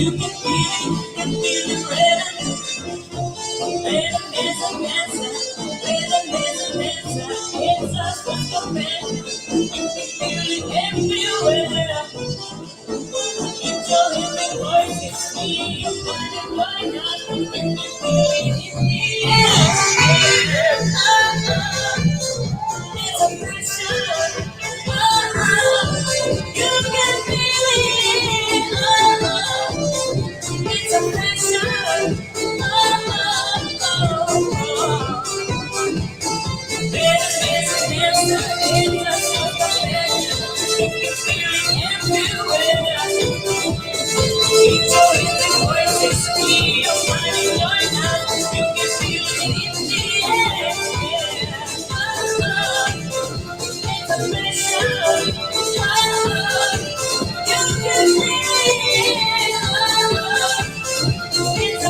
You can feel it rhythm. Rhythm is a dancer. Rhythm is a dancer. It's a special band. You can feel it everywhere. It's your living voice. It's me. Why not? You can feel it in the air. It's a pressure. You can feel it. It's a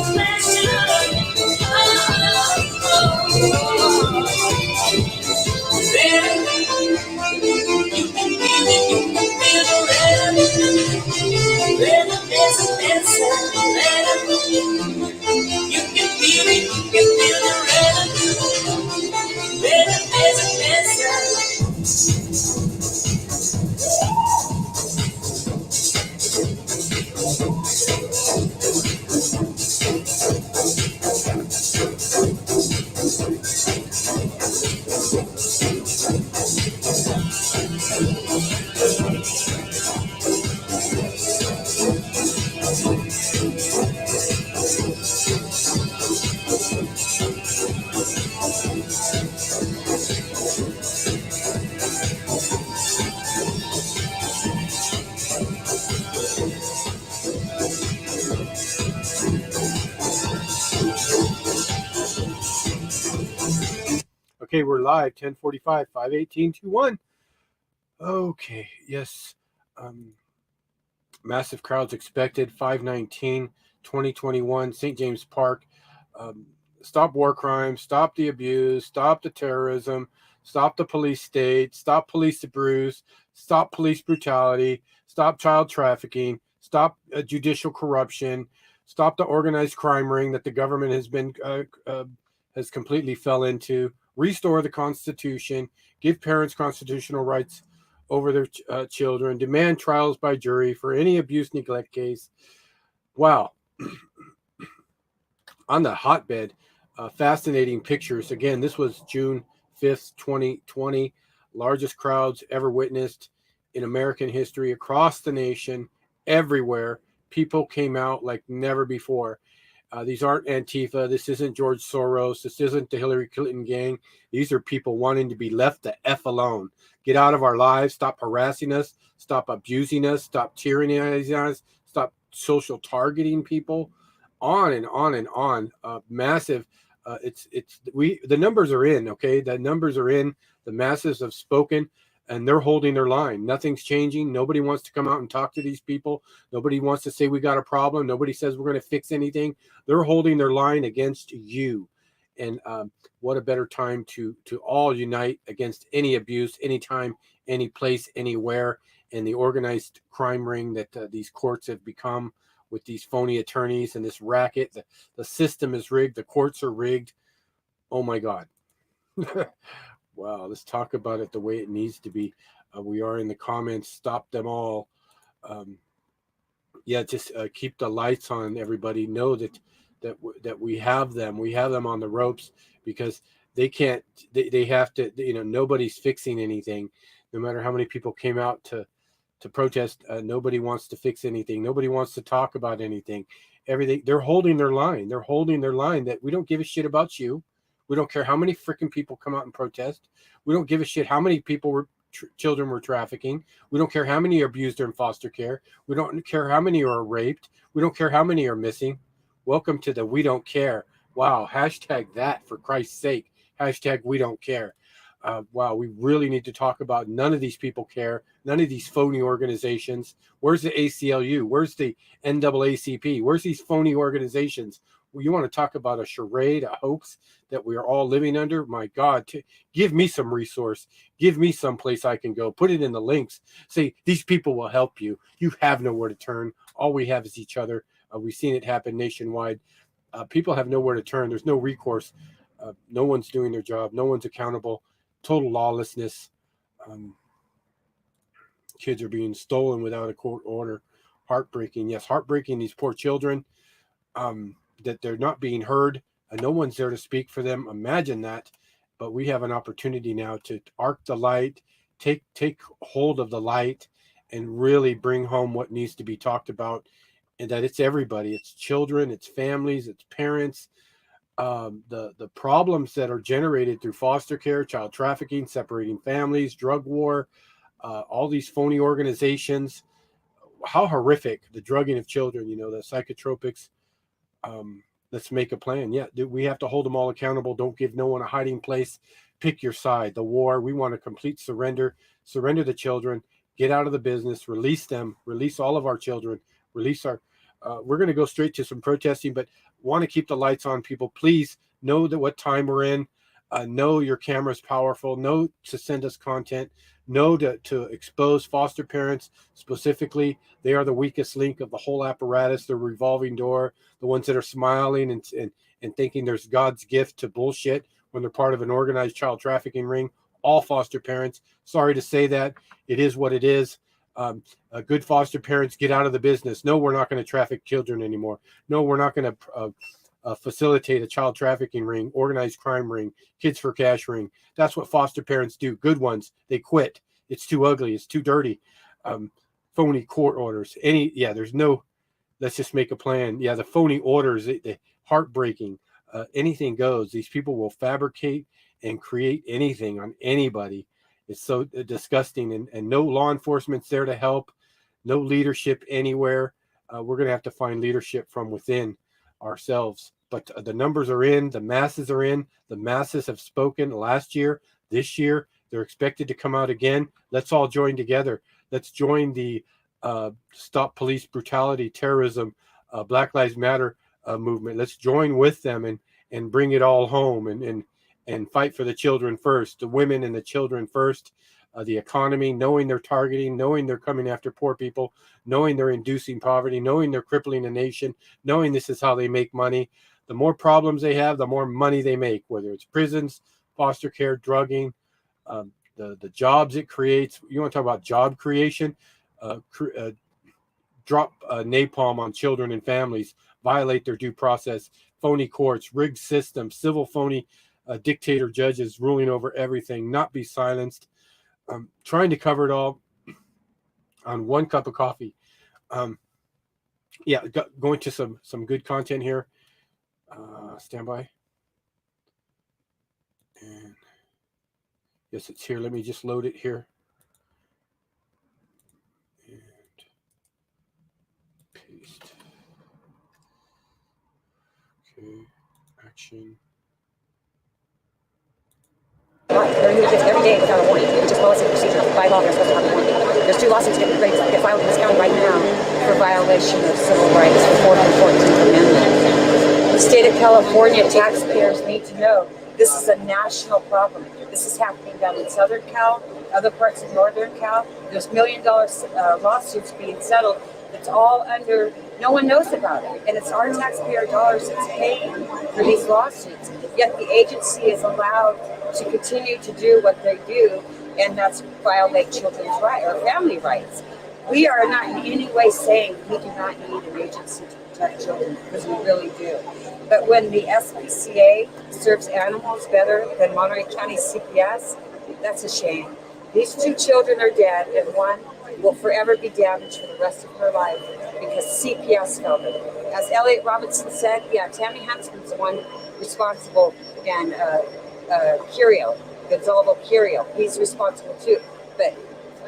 pressure. Okay, we're live, 10:45, 51821. Okay, yes. Massive crowds expected, 5/19, 2021, St. James Park. Stop war crimes, stop the abuse, stop the terrorism, stop the police state, stop police abuse, stop police brutality, stop child trafficking, stop judicial corruption, stop the organized crime ring that the government has completely fell into, restore the Constitution, give parents constitutional rights over their children, demand trials by jury for any abuse neglect case. Wow. On the hotbed, fascinating pictures. Again, this was June 5th, 2020. Largest crowds ever witnessed in American history across the nation, everywhere. People came out like never before. These aren't Antifa. This isn't George Soros. This isn't the Hillary Clinton gang. These are people wanting to be left the F alone. Get out of our lives. Stop harassing us. Stop abusing us. Stop tyrannizing us. Stop social targeting people. On and on and on. Massive. The numbers are in. Okay, the numbers are in. The masses have spoken. And they're holding their line. Nothing's changing. Nobody wants to come out and talk to these people. Nobody wants to say we got a problem. Nobody says we're going to fix anything. They're holding their line against you. And what a better time to all unite against any abuse, anytime, any place, anywhere. And the organized crime ring that these courts have become with these phony attorneys and this racket. The system is rigged. The courts are rigged. Oh, my God. Wow, let's talk about it the way it needs to be. We are in the comments. Stop them all. Just keep the lights on. Everybody know that we have them. We have them on the ropes because they can't. They have to. Nobody's fixing anything. No matter how many people came out to protest, nobody wants to fix anything. Nobody wants to talk about anything. Everything. They're holding their line. They're holding their line that we don't give a shit about you. We don't care how many freaking people come out and protest. We don't give a shit how many people children were trafficking. We don't care how many are abused or in foster care. We don't care how many are raped. We don't care how many are missing. Welcome to the we don't care. Wow. Hashtag that, for Christ's sake. Hashtag we don't care. Wow. We really need to talk about none of these people care. None of these phony organizations. Where's the ACLU? Where's the NAACP? Where's these phony organizations? You want to talk about a charade, a hoax that we are all living under? My God, give me some resource. Give me some place I can go. Put it in the links. Say, these people will help you. You have nowhere to turn. All we have is each other. We've seen it happen nationwide. People have nowhere to turn. There's no recourse. No one's doing their job. No one's accountable. Total lawlessness. Um, Kids are being stolen without a court order. Heartbreaking. Yes, heartbreaking. These poor children, that they're not being heard. No one's there to speak for them. Imagine that. But we have an opportunity now to arc the light, take hold of the light, and really bring home what needs to be talked about. And that it's everybody. It's children. It's families. It's parents. The problems that are generated through foster care, child trafficking, separating families, drug war, all these phony organizations. How horrific the drugging of children. The psychotropics. Let's make a plan. Yeah, we have to hold them all accountable. Don't give no one a hiding place. Pick your side. The war. We want a complete surrender. Surrender the children. Get out of the business. Release them. Release all of our children. Release our. We're going to go straight to some protesting, but want to keep the lights on. People, please know that what time we're in. Know your camera's powerful. Know to send us content. Know to expose foster parents specifically. They are the weakest link of the whole apparatus, the revolving door, the ones that are smiling and thinking there's God's gift to bullshit when they're part of an organized child trafficking ring. All foster parents, sorry to say that, it is what it is. Good foster parents, get out of the business. No, we're not going to traffic children anymore. No, we're not going to facilitate a child trafficking ring, organized crime ring, kids for cash ring. That's what foster parents do. Good ones, they quit. It's too ugly. It's too dirty. Phony court orders. There's no, let's just make a plan. Yeah, the phony orders, the heartbreaking. Anything goes. These people will fabricate and create anything on anybody. It's so disgusting, and no law enforcement's there to help. No leadership anywhere. We're going to have to find leadership from within ourselves. But the numbers are in, the masses are in, the masses have spoken last year, this year, they're expected to come out again. Let's all join together. Let's join the Stop Police Brutality, Terrorism, Black Lives Matter movement. Let's join with them and bring it all home and fight for the children first, the women and the children first. The economy, knowing they're targeting, knowing they're coming after poor people, knowing they're inducing poverty, knowing they're crippling a nation, knowing this is how they make money. The more problems they have, the more money they make, whether it's prisons, foster care, drugging, the jobs it creates. You want to talk about job creation? Drop napalm on children and families, violate their due process, phony courts, rigged systems, civil phony dictator judges ruling over everything, not be silenced. Trying to cover it all on one cup of coffee. Going to some good content here. Stand by. And yes, it's here. Let me just load it here. And paste. Okay. Action. Every day without a warning. It's just policy and procedure. By law, they're supposed to have a warning. There's 2 lawsuits getting filed in this county right now for violation of civil rights for 4th and 14th Amendment. The state of California taxpayers need to know this is a national problem. This is happening down in Southern Cal, other parts of Northern Cal. There's $1 million lawsuits being settled. It's all under, no one knows about it. And it's our taxpayer dollars that's paying for these lawsuits. Yet the agency is allowed to continue to do what they do, and that's violate children's rights or family rights. We are not in any way saying we do not need an agency to protect children, because we really do. But when the SPCA serves animals better than Monterey County CPS, that's a shame. These 2 children are dead, and one will forever be damaged for the rest of her life because CPS failed it. As Elliot Robinson said, Tammy Huntsman's the one responsible, and Gonzalo Curio, he's responsible too. But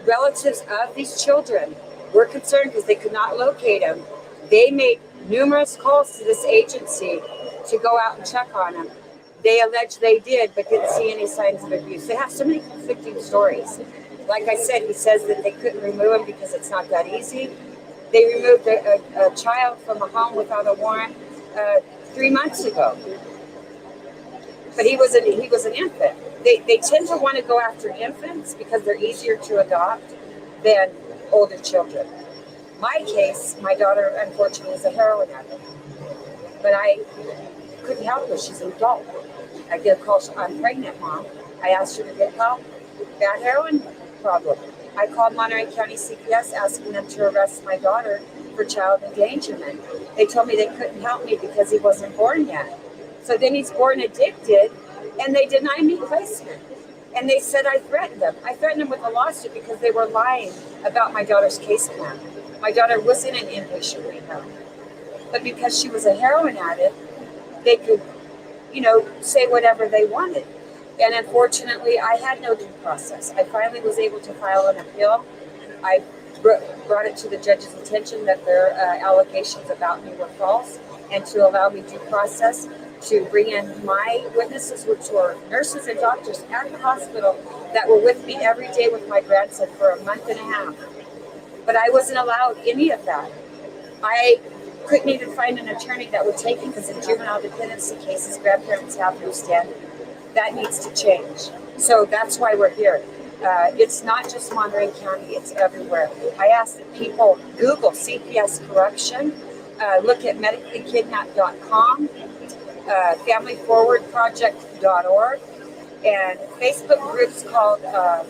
relatives of these children were concerned because they could not locate them. They made numerous calls to this agency to go out and check on them. They allege they did, but didn't see any signs of abuse. They have so many conflicting stories. Like I said, he says that they couldn't remove him because it's not that easy. They removed a child from a home without a warrant 3 months ago. But he was an infant. They tend to want to go after infants because they're easier to adopt than older children. My case, my daughter unfortunately is a heroin addict, but I couldn't help her. She's an adult. I get a call, I'm pregnant, Mom. I asked her to get help. Bad heroin problem. I called Monterey County CPS asking them to arrest my daughter for child endangerment. They told me they couldn't help me because he wasn't born yet. So then he's born addicted, and they denied me placement. And they said I threatened them. I threatened them with a lawsuit because they were lying about my daughter's case plan. My daughter was in an inpatient rehab. But because she was a heroin addict, they could, say whatever they wanted. And unfortunately, I had no due process. I finally was able to file an appeal. I brought it to the judge's attention that their allegations about me were false, and to allow me due process to bring in my witnesses, which were nurses and doctors at the hospital that were with me every day with my grandson for a month and a half. But I wasn't allowed any of that. I couldn't even find an attorney that would take me because in juvenile dependency cases, grandparents have no standing. That needs to change. So that's why we're here. It's not just Monterey County, it's everywhere. I ask that people Google CPS corruption, look at medicallykidnapped.com, familyforwardproject.org, and Facebook groups called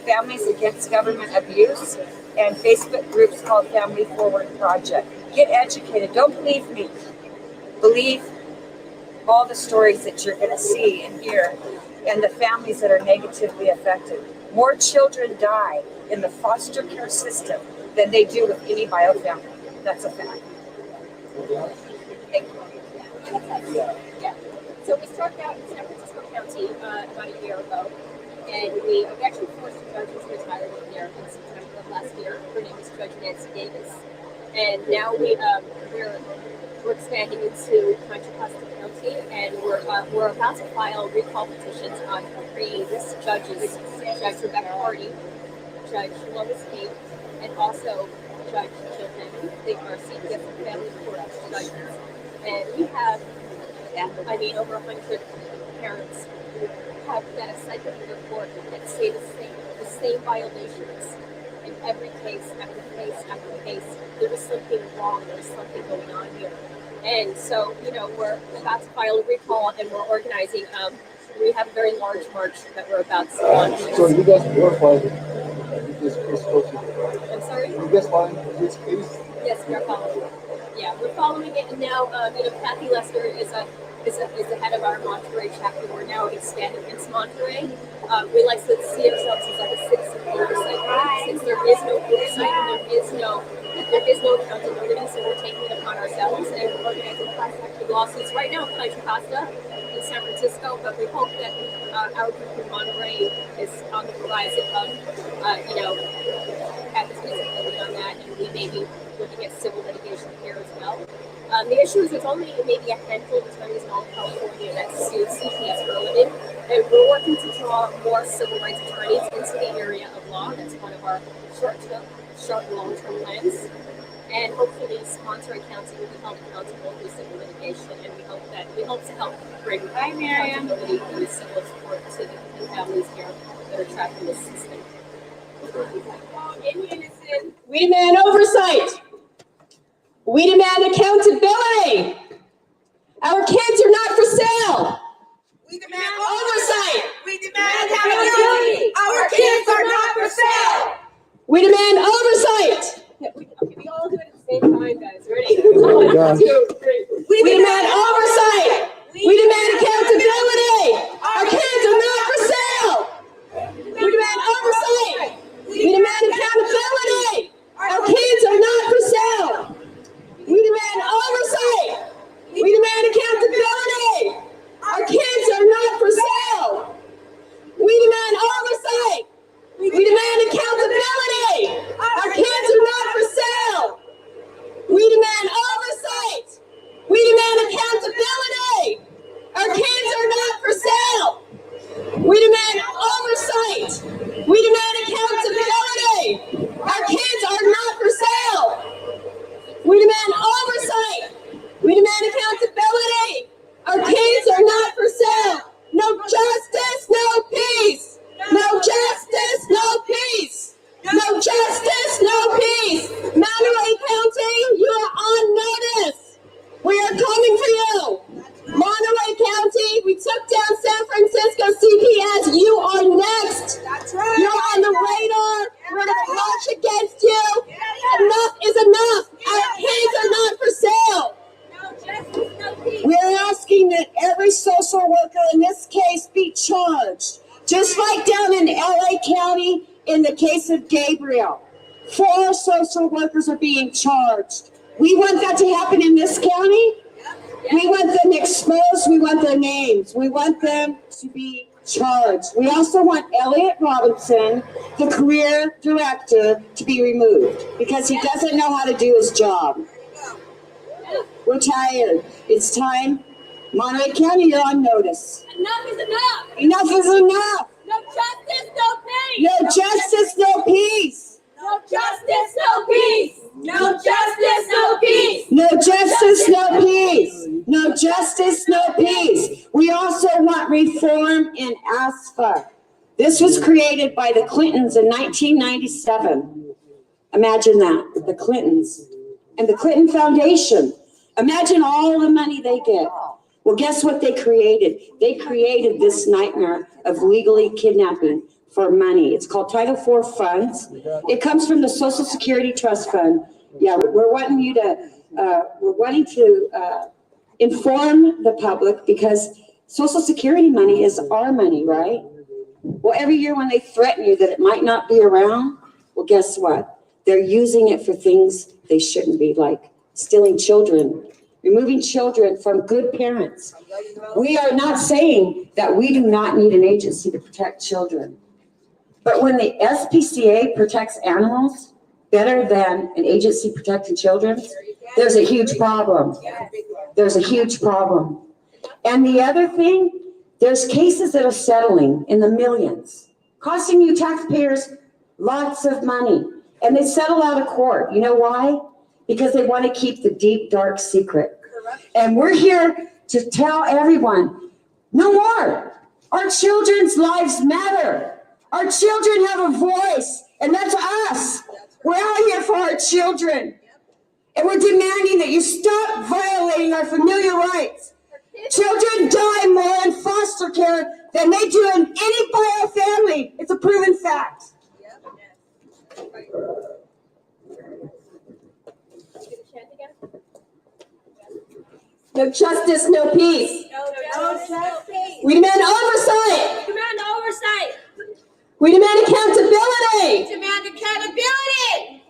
Families Against Government Abuse, and Facebook groups called Family Forward Project. Get educated. Don't believe me. Believe all the stories that you're going to see and hear, and the families that are negatively affected. More children die in the foster care system than they do with any bio family. That's a fact. Thank you. Yeah. So we started out in San Francisco County about a year ago, and we actually forced a judge to retire there in September of last year. Her name is Judge Nancy Davis, and now we're expanding into Contra Costa County, and we're about to file recall petitions on three judges: Judge Rebecca Hardy, Judge Lois King, and also Judge Jill Henry. They are CPS and family court judges, and we have, over 100 parents who have got a psychic report that say the same violations in every case after case after case. There is something wrong. There's something going on here. And so, we're about to file a recall, and we're organizing. We have a very large march that we're about to launch. So you guys are following this case? I'm sorry? You guys following this case? Yes, we are following it. Yeah, we're following it, and now, Kathy Lester is the head of our Monterey chapter. We're now expanding into Monterey. We like to see ourselves as like a citizen oversight group, since there is no oversight and there is no accountability, so we're taking it upon ourselves and we're organizing class action lawsuits right now in Contra Costa in San Francisco, but we hope that our group in Monterey is on the horizon of, have this visibility on that, and we may be looking at civil litigation here as well. The issue is there's only maybe a handful of attorneys in all of California that sue CPS for a living, and we're working to draw more civil rights attorneys into the area of law. That's one of our short and long-term plans. And hopefully Monterey County will be held accountable through civil litigation, and we hope to help bring accountability and civil support to the families here that are trapped in this system. In unison, we demand oversight. We demand accountability. Our kids are not for sale. We demand oversight. We demand accountability. Our kids are not for sale. We demand oversight. Okay, we all do it at the same time, guys. Ready? Oh my God. 1, 2, 3. We demand oversight. We demand accountability. Our kids are not for sale. We demand oversight. We demand accountability. Our kids are not for sale. We demand oversight. We demand accountability. Our kids are not for sale. We demand oversight. We demand accountability. Our kids are not for sale. We demand oversight. We demand accountability. Our kids are not for sale. We demand oversight. We demand accountability. Our kids are not for sale. We demand oversight. We demand accountability. Our kids are not for sale. No justice, no peace. No justice, no peace. No justice, no peace. Monterey County social worker in this case be charged. Just like down in LA County in the case of Gabriel. 4 social workers are being charged. We want that to happen in this county. We want them exposed. We want their names. We want them to be charged. We also want Elliot Robinson, the career director, to be removed because he doesn't know how to do his job. We're tired. It's time. Monterey County, you're on notice. Enough is enough. Enough is enough. No justice, no peace. No justice, no peace. No justice, no peace. No justice, no peace. No justice, no peace. No justice, no peace. We also want reform in ASFA. This was created by the Clintons in 1997. Imagine that, the Clintons. And the Clinton Foundation. Imagine all the money they get. Well, guess what they created? They created this nightmare of legally kidnapping for money. It's called Title IV funds. It comes from the Social Security Trust Fund. Yeah, we're wanting to inform the public because Social Security money is our money, right? Well, every year when they threaten you that it might not be around, well, guess what? They're using it for things they shouldn't be, like stealing children, removing children from good parents. We are not saying that we do not need an agency to protect children. But when the SPCA protects animals better than an agency protecting children, there's a huge problem. There's a huge problem. And the other thing, there's cases that are settling in the millions, costing you taxpayers lots of money. And they settle out of court. You know why? Because they want to keep the deep, dark secret. And we're here to tell everyone, no more. Our children's lives matter. Our children have a voice, and that's us. We're out here for our children. And we're demanding that you stop violating our familiar rights. Children die more in foster care than they do in any bio family. It's a proven fact. No justice, no peace. No justice. We demand oversight. We demand oversight. We demand accountability. We demand accountability.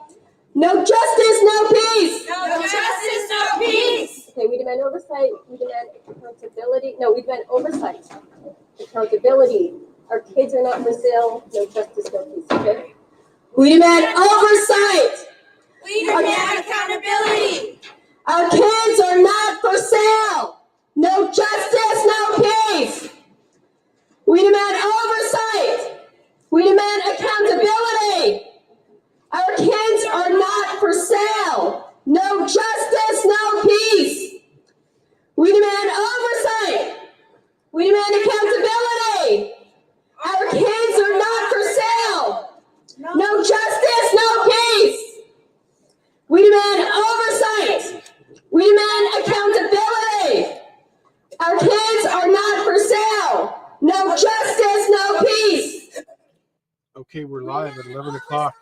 No justice, no peace. No justice, no peace. Okay, we demand oversight. We demand accountability. No, we demand oversight. Accountability. Our kids are not for sale. No justice, no peace. Okay. We demand oversight. We demand accountability. Our kids are not for sale. No justice, no peace. We demand oversight. We demand accountability. Our kids are not for sale. No justice, no peace. We demand oversight. We demand accountability. Our kids are not for sale. No justice, no peace. We demand oversight. We demand accountability. Our kids are not for sale. No justice, no peace. Okay, we're live at 11 o'clock.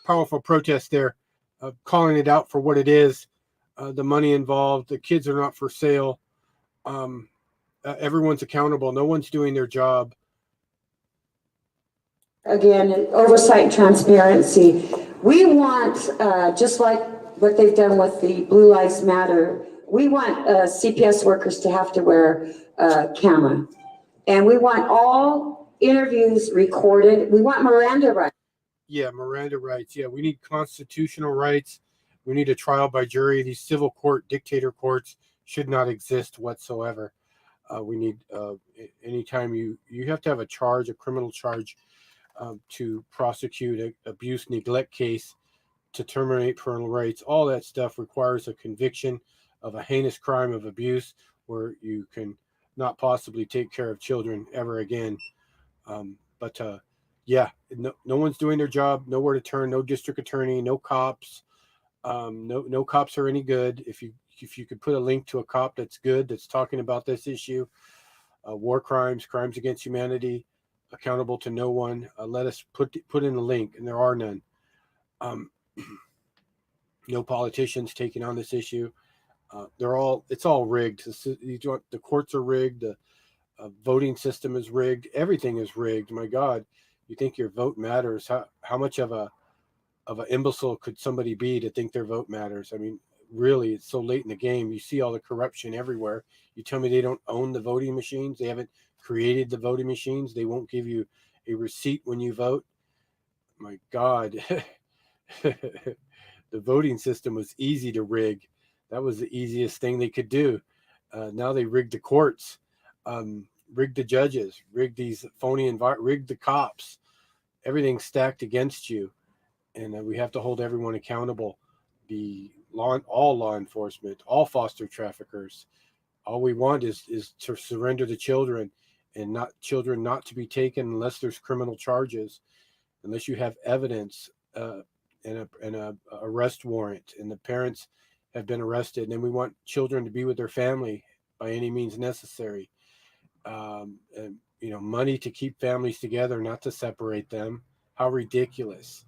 Powerful protest there, calling it out for what it is. The money involved, the kids are not for sale. Everyone's accountable. No one's doing their job. Again, oversight and transparency. We want, just like what they've done with the Blue Lives Matter, we want CPS workers to have to wear a camera. And we want all interviews recorded. We want Miranda rights. Yeah, Miranda rights. Yeah, we need constitutional rights. We need a trial by jury. These civil court dictator courts should not exist whatsoever. We need, anytime you have to have a charge, a criminal charge, to prosecute an abuse neglect case, to terminate parental rights. All that stuff requires a conviction of a heinous crime of abuse where you can not possibly take care of children ever again. Yeah, no one's doing their job, nowhere to turn, no district attorney, no cops. No cops are any good. If you could put a link to a cop that's good, that's talking about this issue, war crimes, crimes against humanity, accountable to no one, let us put in a link, and there are none. No politicians taking on this issue. It's all rigged. The courts are rigged. The voting system is rigged. Everything is rigged. My God, you think your vote matters? How much of an imbecile could somebody be to think their vote matters? I mean, really, it's so late in the game. You see all the corruption everywhere. You tell me they don't own the voting machines? They haven't created the voting machines? They won't give you a receipt when you vote? My God. The voting system was easy to rig. That was the easiest thing they could do. Now they rigged the courts, rigged the judges, rigged these rigged the cops. Everything's stacked against you, and we have to hold everyone accountable. All law enforcement, all foster traffickers. All we want is to surrender the children, and children not to be taken unless there's criminal charges, unless you have evidence. And a arrest warrant, and the parents have been arrested. And then we want children to be with their family by any means necessary. And money to keep families together, not to separate them. How ridiculous!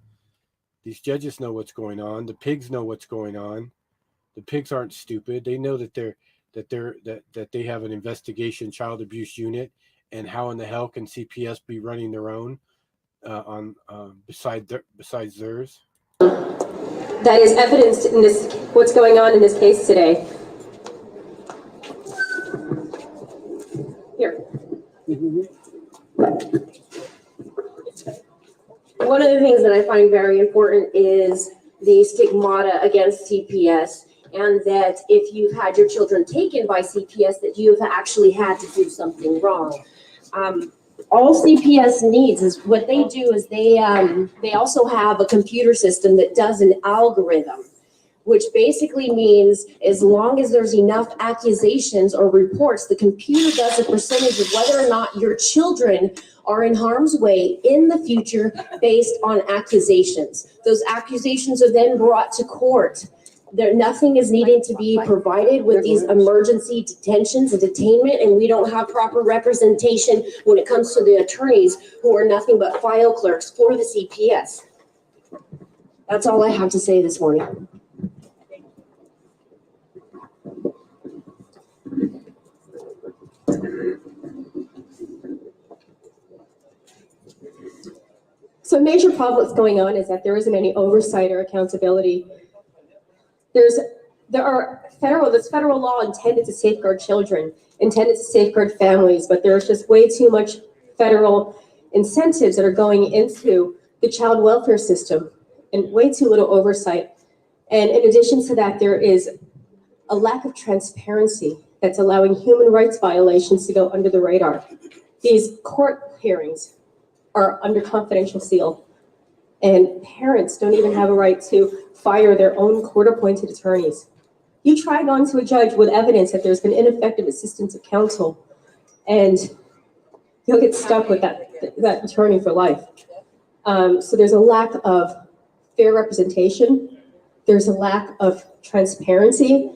These judges know what's going on. The pigs know what's going on. The pigs aren't stupid. They know that they have an investigation child abuse unit, and how in the hell can CPS be running their own besides theirs? That is evidenced in what's going on in this case today. Here. One of the things that I find very important is the stigmata against CPS, and that if you've had your children taken by CPS, that you've actually had to do something wrong. All CPS needs is what they do is they also have a computer system that does an algorithm, which basically means as long as there's enough accusations or reports, the computer does a percentage of whether or not your children are in harm's way in the future based on accusations. Those accusations are then brought to court. Nothing is needing to be provided with these emergency detentions and detainment, and we don't have proper representation when it comes to the attorneys who are nothing but file clerks for the CPS. That's all I have to say this morning. So a major problem that's going on is that there isn't any oversight or accountability. There's federal law intended to safeguard children, intended to safeguard families, but there's just way too much federal incentives that are going into the child welfare system and way too little oversight. And in addition to that, there is a lack of transparency that's allowing human rights violations to go under the radar. These court hearings are under confidential seal, and parents don't even have a right to fire their own court-appointed attorneys. You try going to a judge with evidence that there's been ineffective assistance of counsel, and you'll get stuck with that attorney for life. So there's a lack of fair representation. There's a lack of transparency.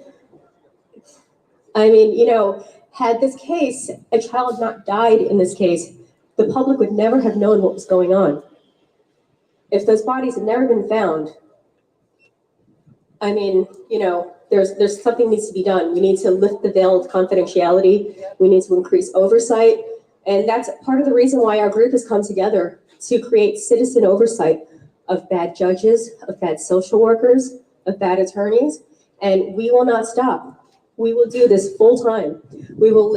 I mean, had this case, a child not died in this case, the public would never have known what was going on. If those bodies had never been found, I mean, there's something needs to be done. We need to lift the veil of confidentiality. We need to increase oversight. And that's part of the reason why our group has come together to create citizen oversight of bad judges, of bad social workers, of bad attorneys. And we will not stop. We will do this full time. We will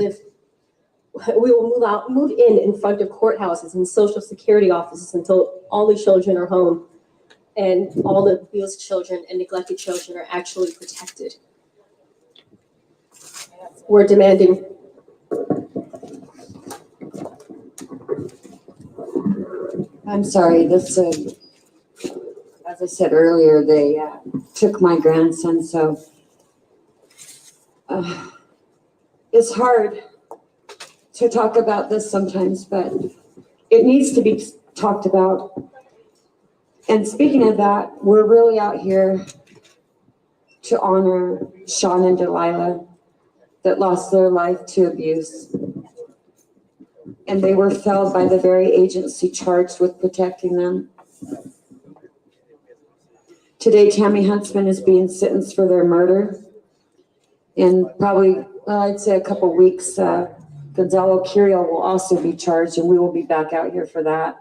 move in front of courthouses and social security offices until all the children are home and all the abused children and neglected children are actually protected. We're demanding. I'm sorry, as I said earlier, they took my grandson, so it's hard to talk about this sometimes, but it needs to be talked about. And speaking of that, we're really out here to honor Sean and Delilah that lost their life to abuse. And they were felled by the very agency charged with protecting them. Today, Tammy Huntsman is being sentenced for their murder. in probably, I'd say a couple weeks, Gonzalo Curiel will also be charged, and we will be back out here for that.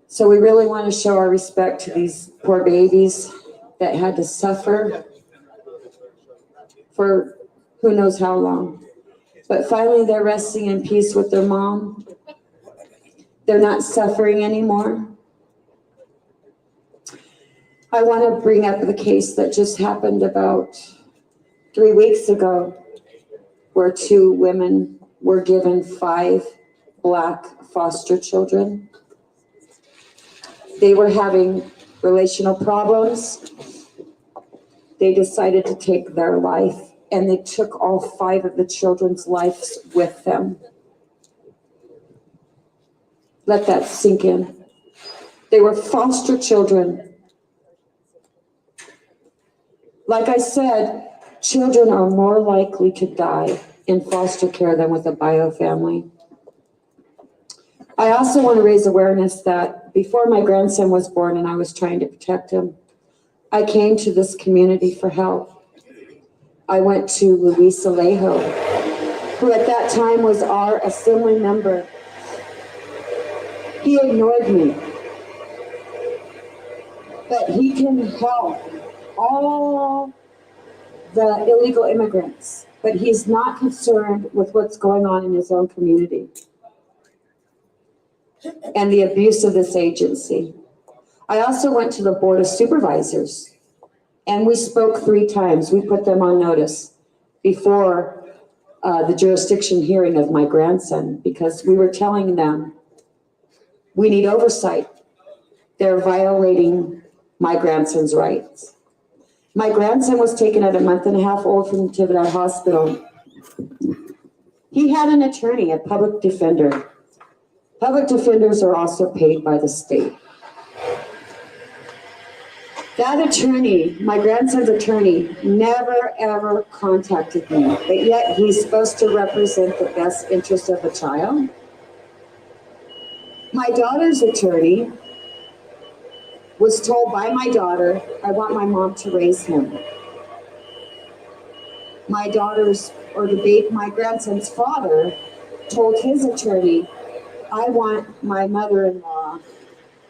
So we really want to show our respect to these poor babies that had to suffer for who knows how long. But finally, they're resting in peace with their mom. They're not suffering anymore. I want to bring up the case that just happened about 3 weeks ago, where 2 women were given 5 Black foster children. They were having relational problems. They decided to take their life, and they took all 5 of the children's lives with them. Let that sink in. They were foster children. Like I said, children are more likely to die in foster care than with a bio family. I also want to raise awareness that before my grandson was born and I was trying to protect him, I came to this community for help. I went to Luis Alejo, who at that time was our assembly member. He ignored me, but he can help all the illegal immigrants, but he's not concerned with what's going on in his own community and the abuse of this agency. I also went to the Board of Supervisors, and we spoke 3 times. We put them on notice before the jurisdiction hearing of my grandson, because we were telling them, we need oversight. They're violating my grandson's rights. My grandson was taken at a month and a half old from Thibodeau Hospital. He had an attorney, a public defender. Public defenders are also paid by the state. That attorney, my grandson's attorney, never ever contacted me, but yet he's supposed to represent the best interest of the child. My daughter's attorney was told by my daughter, I want my mom to raise him. My my grandson's father told his attorney, I want my mother-in-law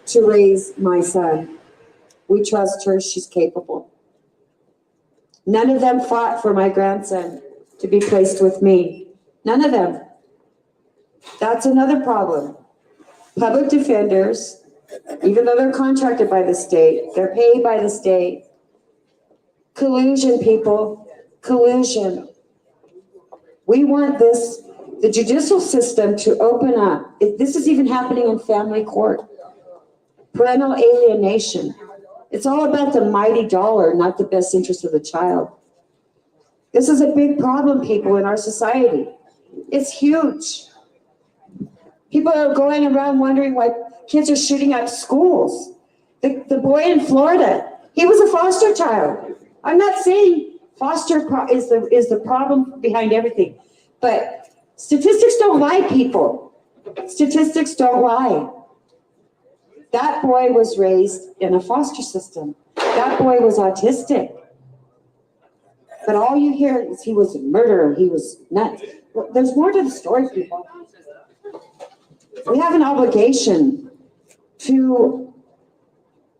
to raise my son. We trust her, she's capable. None of them fought for my grandson to be placed with me. None of them. That's another problem. Public defenders, even though they're contracted by the state, they're paid by the state. Collusion, people, collusion. We want the judicial system to open up. This is even happening in family court. Parental alienation. It's all about the mighty dollar, not the best interest of the child. This is a big problem, people, in our society. It's huge. People are going around wondering why kids are shooting up schools. The boy in Florida, he was a foster child. I'm not saying foster is the problem behind everything, but statistics don't lie, people. Statistics don't lie. That boy was raised in a foster system. That boy was autistic. But all you hear is he was a murderer, he was nuts. Well, there's more to the story, people. We have an obligation to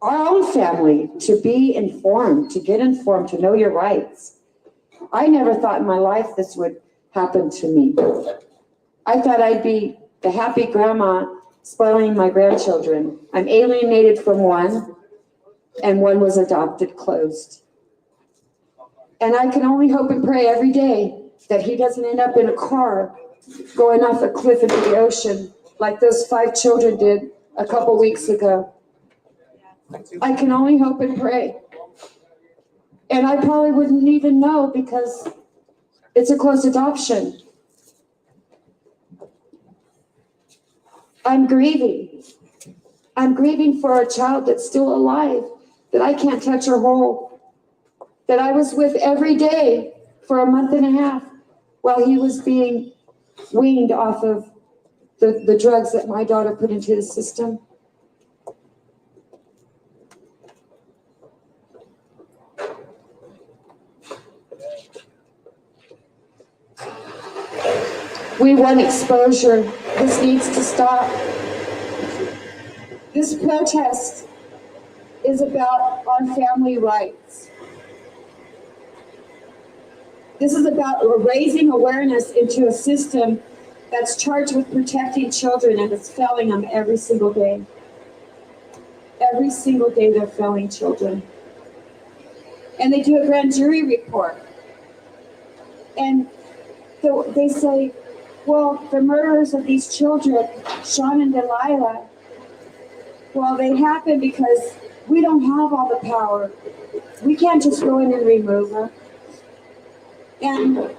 our own family to be informed, to get informed, to know your rights. I never thought in my life this would happen to me. I thought I'd be the happy grandma spoiling my grandchildren. I'm alienated from one, and one was adopted, closed. And I can only hope and pray every day that he doesn't end up in a car going off a cliff into the ocean like those 5 children did a couple weeks ago. I can only hope and pray. And I probably wouldn't even know because it's a closed adoption. I'm grieving. I'm grieving for a child that's still alive, that I can't touch or hold, that I was with every day for a month and a half while he was being weaned off of the drugs that my daughter put into the system. We want exposure. This needs to stop. This protest is about our family rights. This is about raising awareness into a system that's charged with protecting children and it's failing them every single day. Every single day they're failing children. And they do a grand jury report. And they say, well, the murderers of these children, Sean and Delilah, well, they happen because we don't have all the power. We can't just go in and remove her. And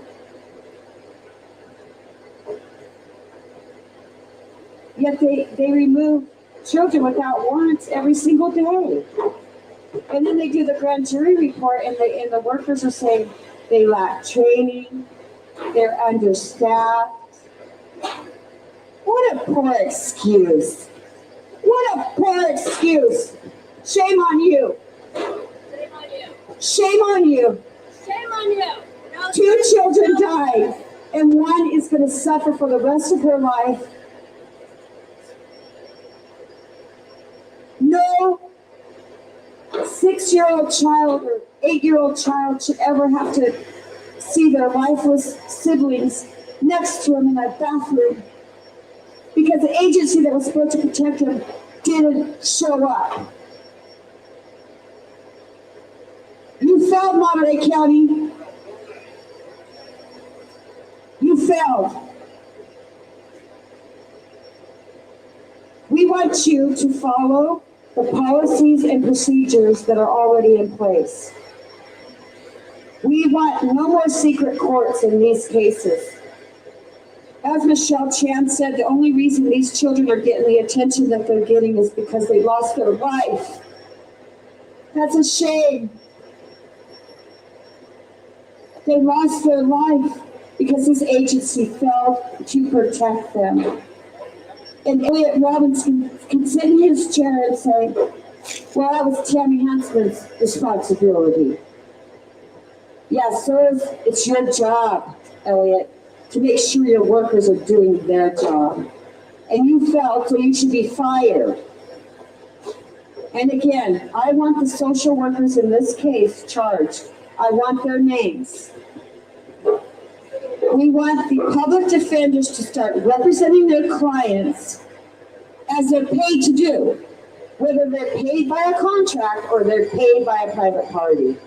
yet they remove children without warrants every single day. And then they do the grand jury report, and the workers are saying they lack training, they're understaffed. What a poor excuse. What a poor excuse. Shame on you. Shame on you. Shame on you. Shame on you. No, 2 children died, and one is going to suffer for the rest of her life. No 6-year-old child or 8-year-old child should ever have to see their lifeless siblings next to them in that bathroom because the agency that was supposed to protect them didn't show up. You failed, Monterey County. You failed. We want you to follow the policies and procedures that are already in place. We want no more secret courts in these cases. As Michelle Chan said, the only reason these children are getting the attention that they're getting is because they lost their life. That's a shame. They lost their life because this agency failed to protect them. And Elliot Robinson can sit in his chair and say, well, that was Tammy Huntsman's responsibility. Yeah, so it's your job, Elliot, to make sure your workers are doing their job. And you failed, so you should be fired. And again, I want the social workers in this case charged. I want their names. We want the public defenders to start representing their clients as they're paid to do, whether they're paid by a contract or they're paid by a private party.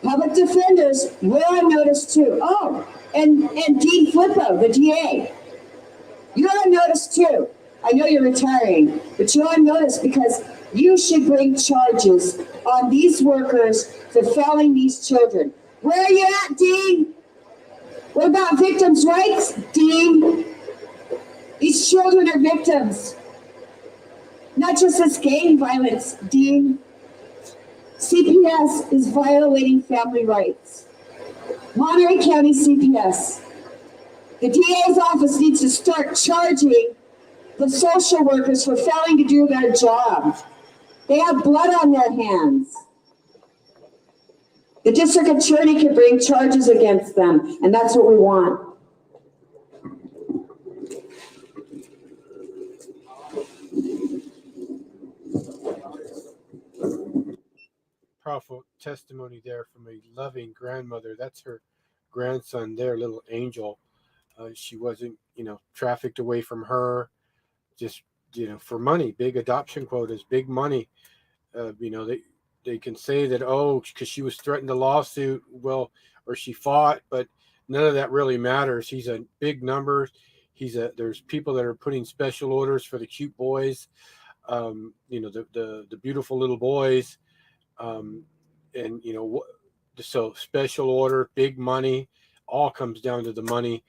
Public defenders, you're on notice too. Oh, and Dean Flippo, the DA, you're on notice too. I know you're retiring, but you're on notice because you should bring charges on these workers for failing these children. Where are you at, Dean? What about victims' rights, Dean? These children are victims. Not just this gang violence, Dean. CPS is violating family rights. Monterey County CPS. The DA's office needs to start charging the social workers for failing to do their job. They have blood on their hands. The district attorney can bring charges against them, and that's what we want. Powerful testimony there from a loving grandmother. That's her grandson there, little Angel. She wasn't, trafficked away from her, just, for money. Big adoption quotas, big money. They can say that, oh, because she was threatened a lawsuit, well, or she fought, but none of that really matters. He's a big number. There's people that are putting special orders for the cute boys, the beautiful little boys. And so special order, big money, all comes down to the money.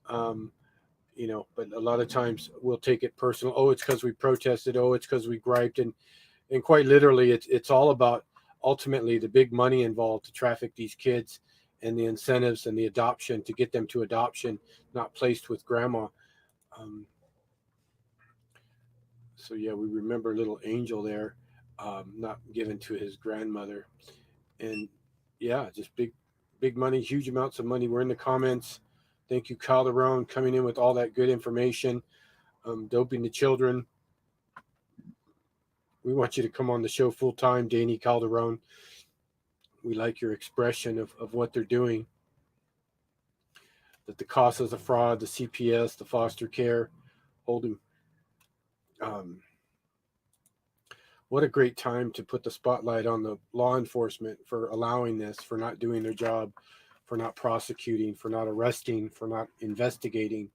But a lot of times we'll take it personal. Oh, it's because we protested. Oh, it's because we griped. And quite literally, it's all about ultimately the big money involved to traffic these kids and the incentives and the adoption to get them to adoption, not placed with grandma. So yeah, we remember little Angel there, not given to his grandmother. And yeah, just big money, huge amounts of money. We're in the comments. Thank you, Calderon, coming in with all that good information. Doping the children. We want you to come on the show full time, Danny Calderon. We like your expression of what they're doing. That the CASA's a fraud, the CPS, the foster care, holding. What a great time to put the spotlight on the law enforcement for allowing this, for not doing their job, for not prosecuting, for not arresting, for not investigating,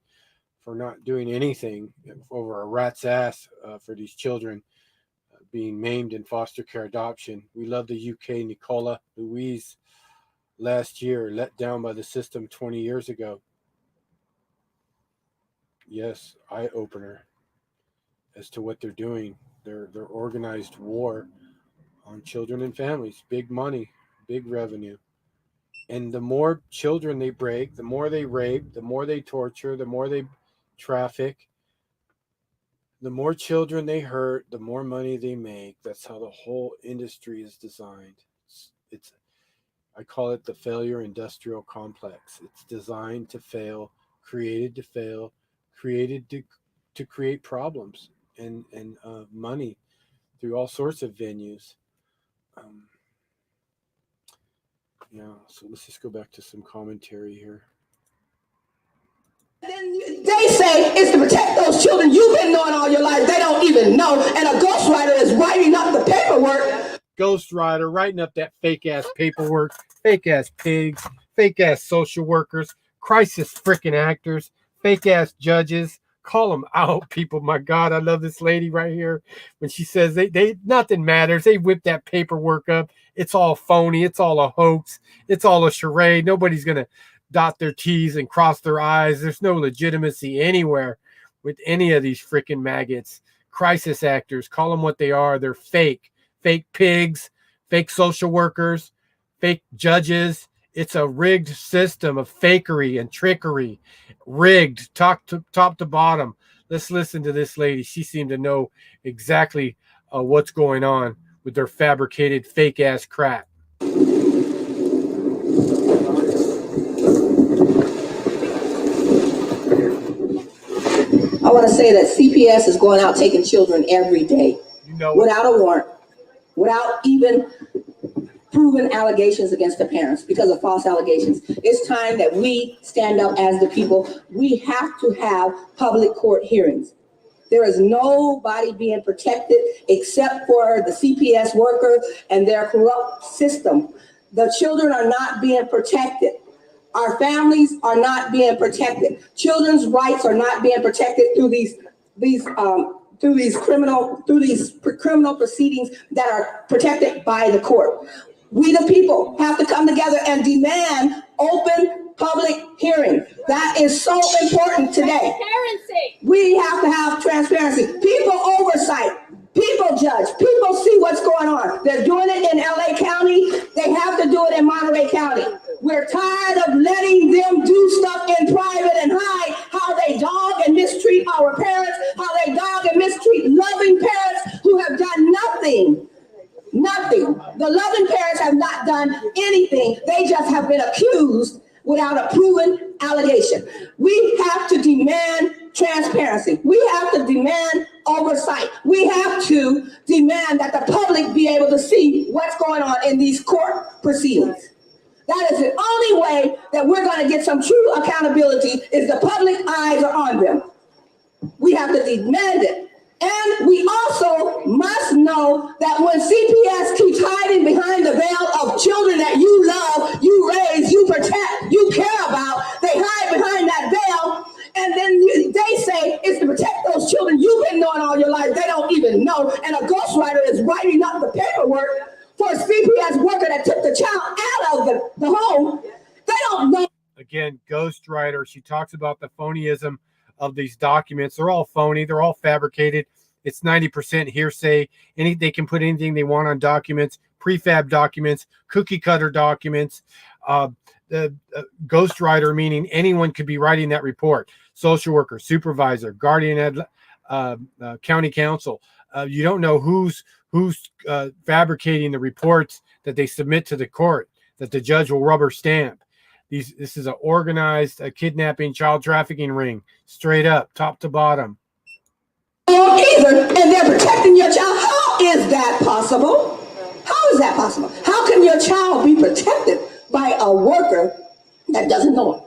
for not doing anything over a rat's ass for these children being maimed in foster care adoption. We love the UK, Nicola Louise, last year, let down by the system 20 years ago. Yes, eye-opener as to what they're doing. Their organized war on children and families. Big money, big revenue. And the more children they break, the more they rape, the more they torture, the more they traffic, the more children they hurt, the more money they make. That's how the whole industry is designed. It's I call it the failure industrial complex. It's designed to fail, created to fail, created to create problems and money through all sorts of venues. Yeah, so let's just go back to some commentary here. They say it's to protect those children you've been knowing all your life. They don't even know. And a ghostwriter is writing up the paperwork. Ghostwriter writing up that fake ass paperwork, fake ass pigs, fake ass social workers, crisis freaking actors, fake ass judges. Call them out, people. My God, I love this lady right here. When she says they nothing matters. They whip that paperwork up. It's all phony. It's all a hoax. It's all a charade. Nobody's going to dot their T's and cross their I's. There's no legitimacy anywhere with any of these freaking maggots. Crisis actors, call them what they are. They're fake. Fake pigs, fake social workers, fake judges. It's a rigged system of fakery and trickery. Rigged, top to bottom. Let's listen to this lady. She seemed to know exactly what's going on with their fabricated fake ass crap. I want to say that CPS is going out taking children every day, without a warrant, without even proven allegations against the parents because of false allegations. It's time that we stand up as the people. We have to have public court hearings. There is nobody being protected except for the CPS worker and their corrupt system. The children are not being protected. Our families are not being protected. Children's rights are not being protected through these criminal proceedings that are protected by the court. We the people have to come together and demand open public hearing. That is so important today. We have to have transparency. People oversight. People judge. People see what's going on. They're doing it in LA County. They have to do it in Monterey County. We're tired of letting them do stuff in private and hide how they dog and mistreat our parents, how they dog and mistreat loving parents who have done nothing. Nothing. The loving parents have not done anything. They just have been accused without a proven allegation. We have to demand transparency. We have to demand oversight. We have to demand that the public be able to see what's going on in these court proceedings. That is the only way that we're going to get some true accountability is the public eyes are on them. We have to demand it. And we also must know that when CPS keeps hiding behind the veil of children that you love, you raise, you protect, you care about, they hide behind that veil, and then they say it's to protect those children you've been knowing all your life. They don't even know. And a ghostwriter is writing up the paperwork for a CPS worker that took the child out of the home. They don't know. Again, ghostwriter. She talks about the phonyism of these documents. They're all phony. They're all fabricated. It's 90% hearsay. They can put anything they want on documents, prefab documents, cookie cutter documents. The ghostwriter, meaning anyone could be writing that report. Social worker, supervisor, guardian ad, county council. You don't know who's fabricating the reports that they submit to the court that the judge will rubber stamp. This is an organized kidnapping, child trafficking ring, straight up, top to bottom. Either, and they're protecting your child. How is that possible? How is that possible? How can your child be protected by a worker that doesn't know him?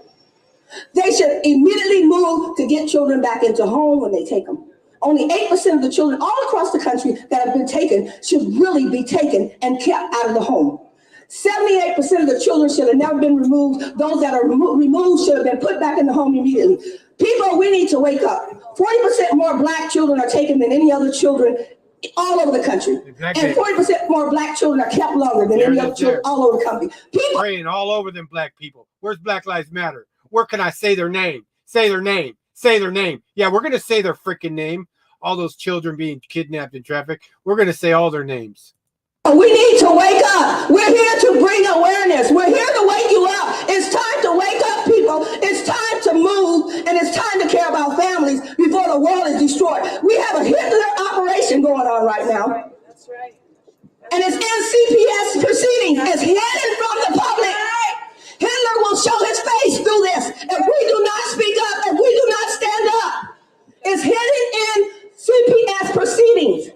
They should immediately move to get children back into home when they take them. Only 8% of the children all across the country that have been taken should really be taken and kept out of the home. 78% of the children should have never been removed. Those that are removed should have been put back in the home immediately. People, we need to wake up. 40% more black children are taken than any other children all over the country. Exactly. And 40% more black children are kept longer than any other children all over the country. People praying all over them black people. Where's Black Lives Matter? Where can I say their name? Say their name. Say their name. Yeah, we're going to say their freaking name. All those children being kidnapped and trafficked. We're going to say all their names. We need to wake up. We're here to bring awareness. We're here to wake you up. It's time to wake up, people. It's time to move, and it's time to care about families before the world is destroyed. We have a Hitler operation going on right now. That's right. And it's in CPS proceedings. It's hidden from the public. Hitler will show his face through this. If we do not speak up, if we do not stand up, it's hidden in CPS proceedings.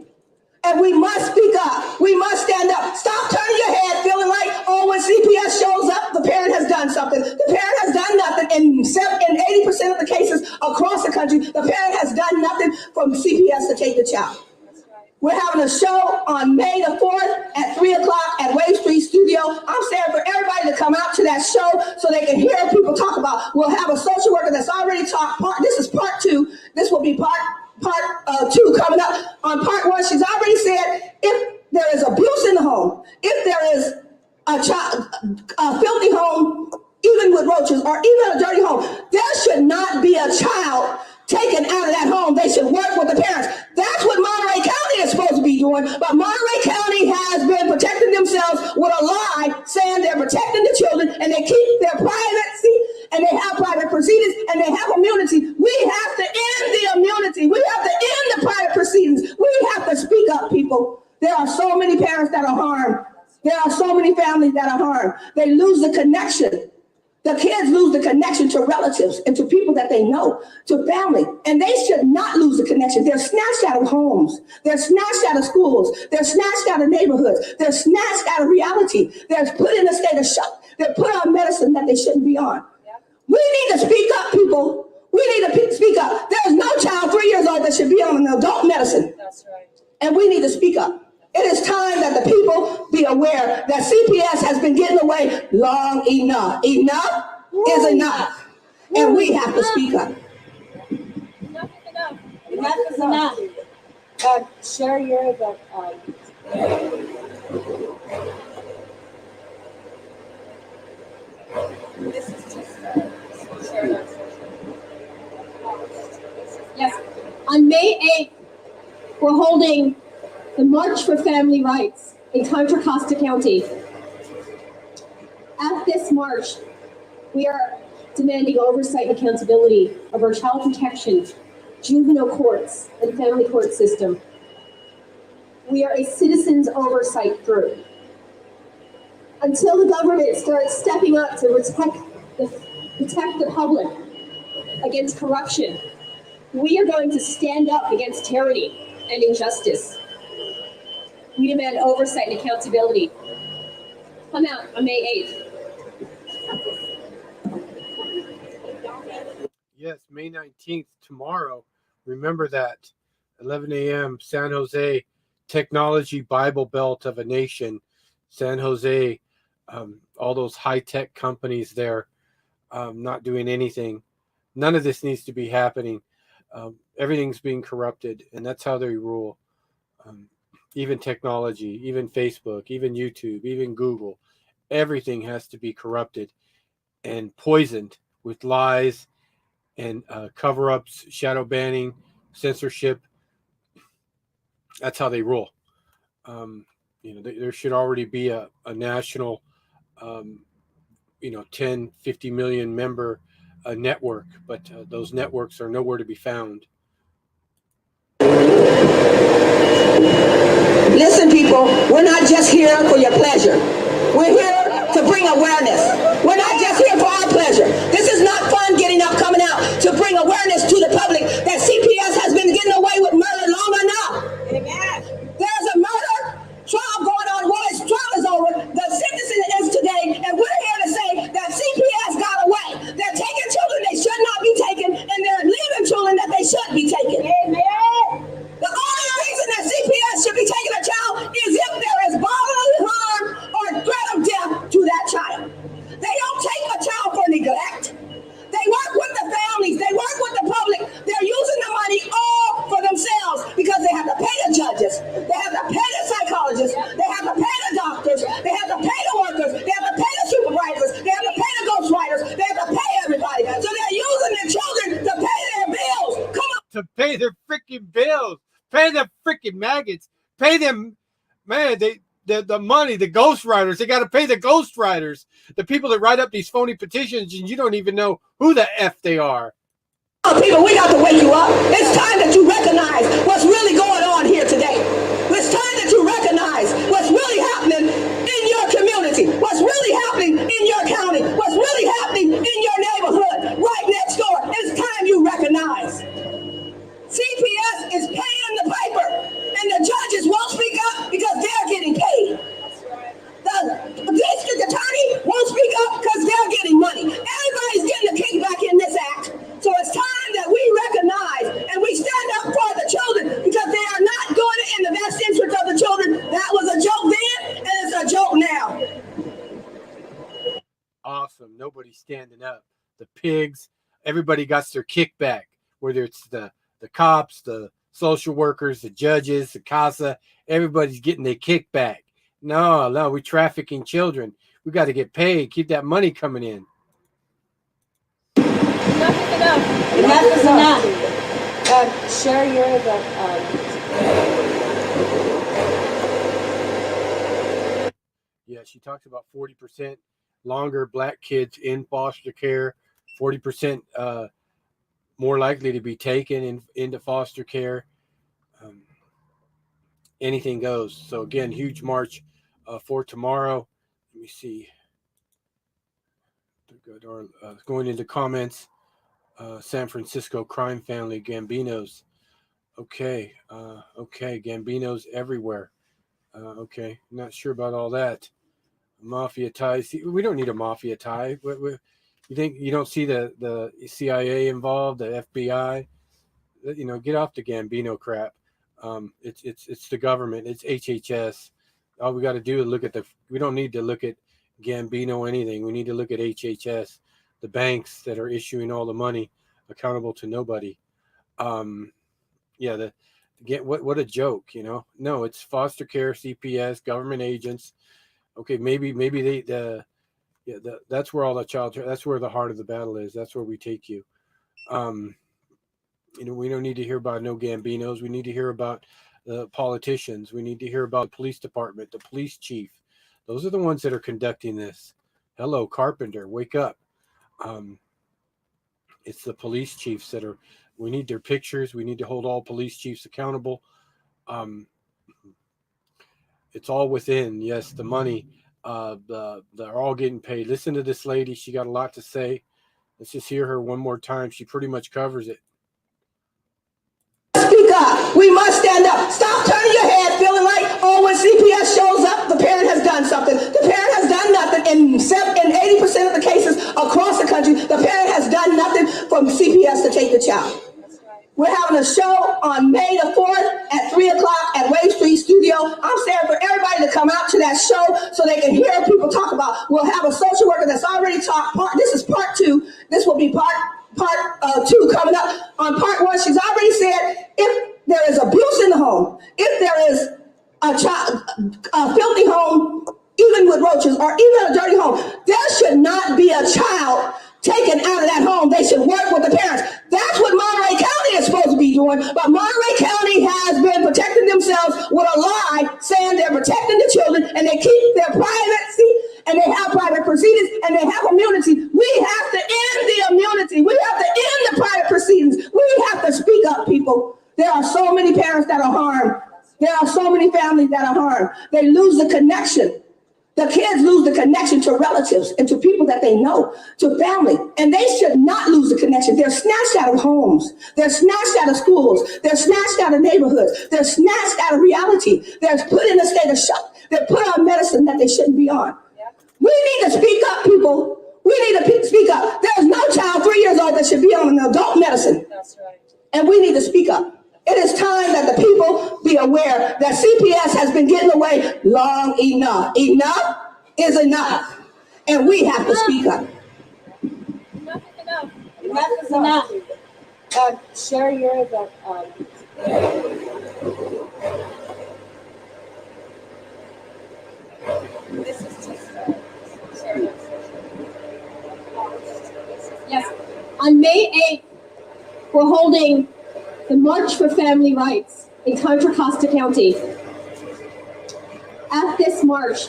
And we must speak up. We must stand up. Stop turning your head feeling like, oh, when CPS shows up, the parent has done something. The parent has done nothing. In 80% of the cases across the country, the parent has done nothing from CPS to take the child. We're having a show on May the 4th at 3 o'clock at Wave Street Studio. I'm saying for everybody to come out to that show so they can hear people talk about. We'll have a social worker that's already talked. This is part 2. This will be part 2 coming up. On part 1, she's already said if there is abuse in the home, if there is a filthy home, even with roaches, or even a dirty home, there should not be a child taken out of that home. They should work with the parents. That's what Monterey County is supposed to be doing, but Monterey County has been protecting themselves with a lie, saying they're protecting the children, and they keep their privacy, and they have private proceedings, and they have immunity. We have to end the immunity. We have to end the private proceedings. We have to speak up, people. There are so many parents that are harmed. There are so many families that are harmed. They lose the connection. The kids lose the connection to relatives and to people that they know, to family. And they should not lose the connection. They're snatched out of homes. They're snatched out of schools. They're snatched out of neighborhoods. They're snatched out of reality. They're put in a state of shock. They're put on medicine that they shouldn't be on. We need to speak up, people. We need to speak up. There's no child 3 years old that should be on an adult medicine. That's right. And we need to speak up. It is time that the people be aware that CPS has been getting away long enough. Enough is enough. And we have to speak up. Enough is enough. Enough is enough. Share your This is just shared on social. Yes. On May 8th, we're holding the March for Family Rights in Contra Costa County. At this march, we are demanding oversight and accountability of our child protection, juvenile courts, and family court system. We are a citizens oversight group. Until the government starts stepping up to protect the public against corruption, we are going to stand up against tyranny and injustice. We demand oversight and accountability. Come out on May 8th. Yes, May 19th, tomorrow. Remember that. 11 a.m., San Jose, technology Bible Belt of a nation. San Jose, all those high-tech companies there not doing anything. None of this needs to be happening. Everything's being corrupted, and that's how they rule. Even technology, even Facebook, even YouTube, even Google, everything has to be corrupted and poisoned with lies and cover-ups, shadow banning, censorship. That's how they rule. There should already be a national, 10, 50 million member network, but those networks are nowhere to be found. Listen, people, we're not just here for your pleasure. We're here to bring awareness. We're not just here for our freaking bills. Pay the freaking maggots. Pay them, man. The money, the ghostwriters. They got to pay the ghostwriters, the people that write up these phony petitions, and you don't even know who the F they are. People, we got to wake you up. It's time that you recognize what's really going on here today. It's time that you recognize what's really happening in your community, what's really happening in your county, what's really happening in your neighborhood, right next door. It's time you recognize. CPS is paying the piper, and the judges won't speak up because they're getting paid. The district attorney won't speak up because they're getting money. Everybody's getting a kickback in this act. So it's time that we recognize and we stand up for the children because they are not doing it in the best interest of the children. That was a joke then, and it's a joke now. Awesome. Nobody's standing up. The pigs, everybody got their kickback, whether it's the cops, the social workers, the judges, the CASA, everybody's getting their kickback. No, we're trafficking children. We got to get paid. Keep that money coming in. Enough is enough. Enough is enough. Share your Yeah, she talks about 40% longer black kids in foster care, 40% more likely to be taken into foster care. Anything goes. So again, huge march for tomorrow. Let me see. Going into comments. San Francisco crime family, Gambinos. Okay. Gambinos everywhere. Okay. Not sure about all that. Mafia ties. We don't need a mafia tie. You think you don't see the CIA involved, the FBI? Get off the Gambino crap. It's the government. It's HHS. All we got to do is look at we don't need to look at Gambino anything. We need to look at HHS, the banks that are issuing all the money, accountable to nobody. What a joke, No, it's foster care, CPS, government agents. Okay, maybe that's where all the that's where the heart of the battle is. That's where we take you. We don't need to hear about no Gambinos. We need to hear about the politicians. We need to hear about the police department, the police chief. Those are the ones that are conducting this. Hello, Carpenter, wake up. It's the police chiefs we need their pictures. We need to hold all police chiefs accountable. It's all within. Yes, the money. They're all getting paid. Listen to this lady. She got a lot to say. Let's just hear her one more time. She pretty much covers it. Speak up. We must stand up. Stop turning your head feeling like, when CPS shows up, the parent has done something. The parent has done nothing. In 80% of the cases across the country, the parent has done nothing for CPS to take the child. We're having a show on May the 4th at 3 o'clock at Wave Street Studio. I'm saying for everybody to come out to that show so they can hear people talk about. We'll have a social worker that's already taught. This is part 2. This will be part 2 coming up. On part 1, she's already said if there is abuse in the home, if there is a filthy home, even with roaches, or even a dirty home, there should not be a child taken out of that home. They should work with the parents. That's what Monterey County is supposed to be doing, but Monterey County has been protecting themselves with a lie, saying they're protecting the children, and they keep their privacy, and they have private proceedings, and they have immunity. We have to end the immunity. We have to end the private proceedings. We have to speak up, people. There are so many parents that are harmed. There are so many families that are harmed. They lose the connection. The kids lose the connection to relatives and to people that they know, to family. And they should not lose the connection. They're snatched out of homes. They're snatched out of schools. They're snatched out of neighborhoods. They're snatched out of reality. They're put in a state of shock. They're put on medicine that they shouldn't be on. We need to speak up, people. We need to speak up. There's no child 3 years old that should be on an adult medicine. That's right. And we need to speak up. It is time that the people be aware that CPS has been getting away long enough. Enough is enough. And we have to speak up. Enough is enough. enough is enough. Share your This is just serious. Yes. On May 8th, we're holding the March for Family Rights in Contra Costa County. At this march,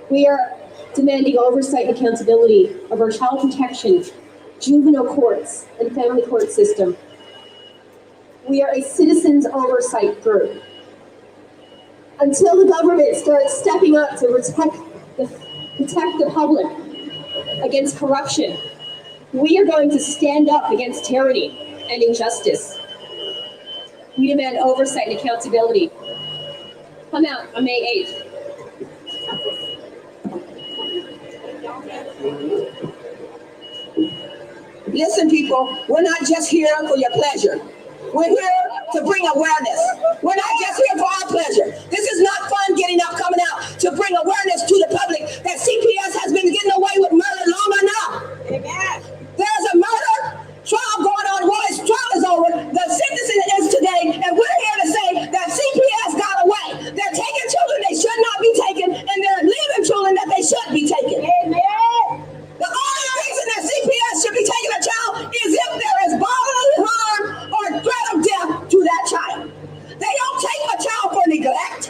we are demanding oversight and accountability of our child protection, juvenile courts, and family court system. We are a citizens oversight group. Until the government starts stepping up to protect the public against corruption, we are going to stand up against tyranny and injustice. We demand oversight and accountability. Come out on May 8th. Listen, people, we're not just here for your pleasure. We're here to bring awareness. We're not just here for our pleasure. This is not fun getting up, coming out to bring awareness to the public that CPS has been getting away with murder long enough. Amen. There's a murder trial going on. Well, its trial is over. The sentencing is today, and we're here to say that CPS got away. They're taking children they should not be taken, and they're leaving children that they should be taken. Amen. The only reason that CPS should be taking a child is if there is bodily harm or threat of death to that child. They don't take a child for neglect.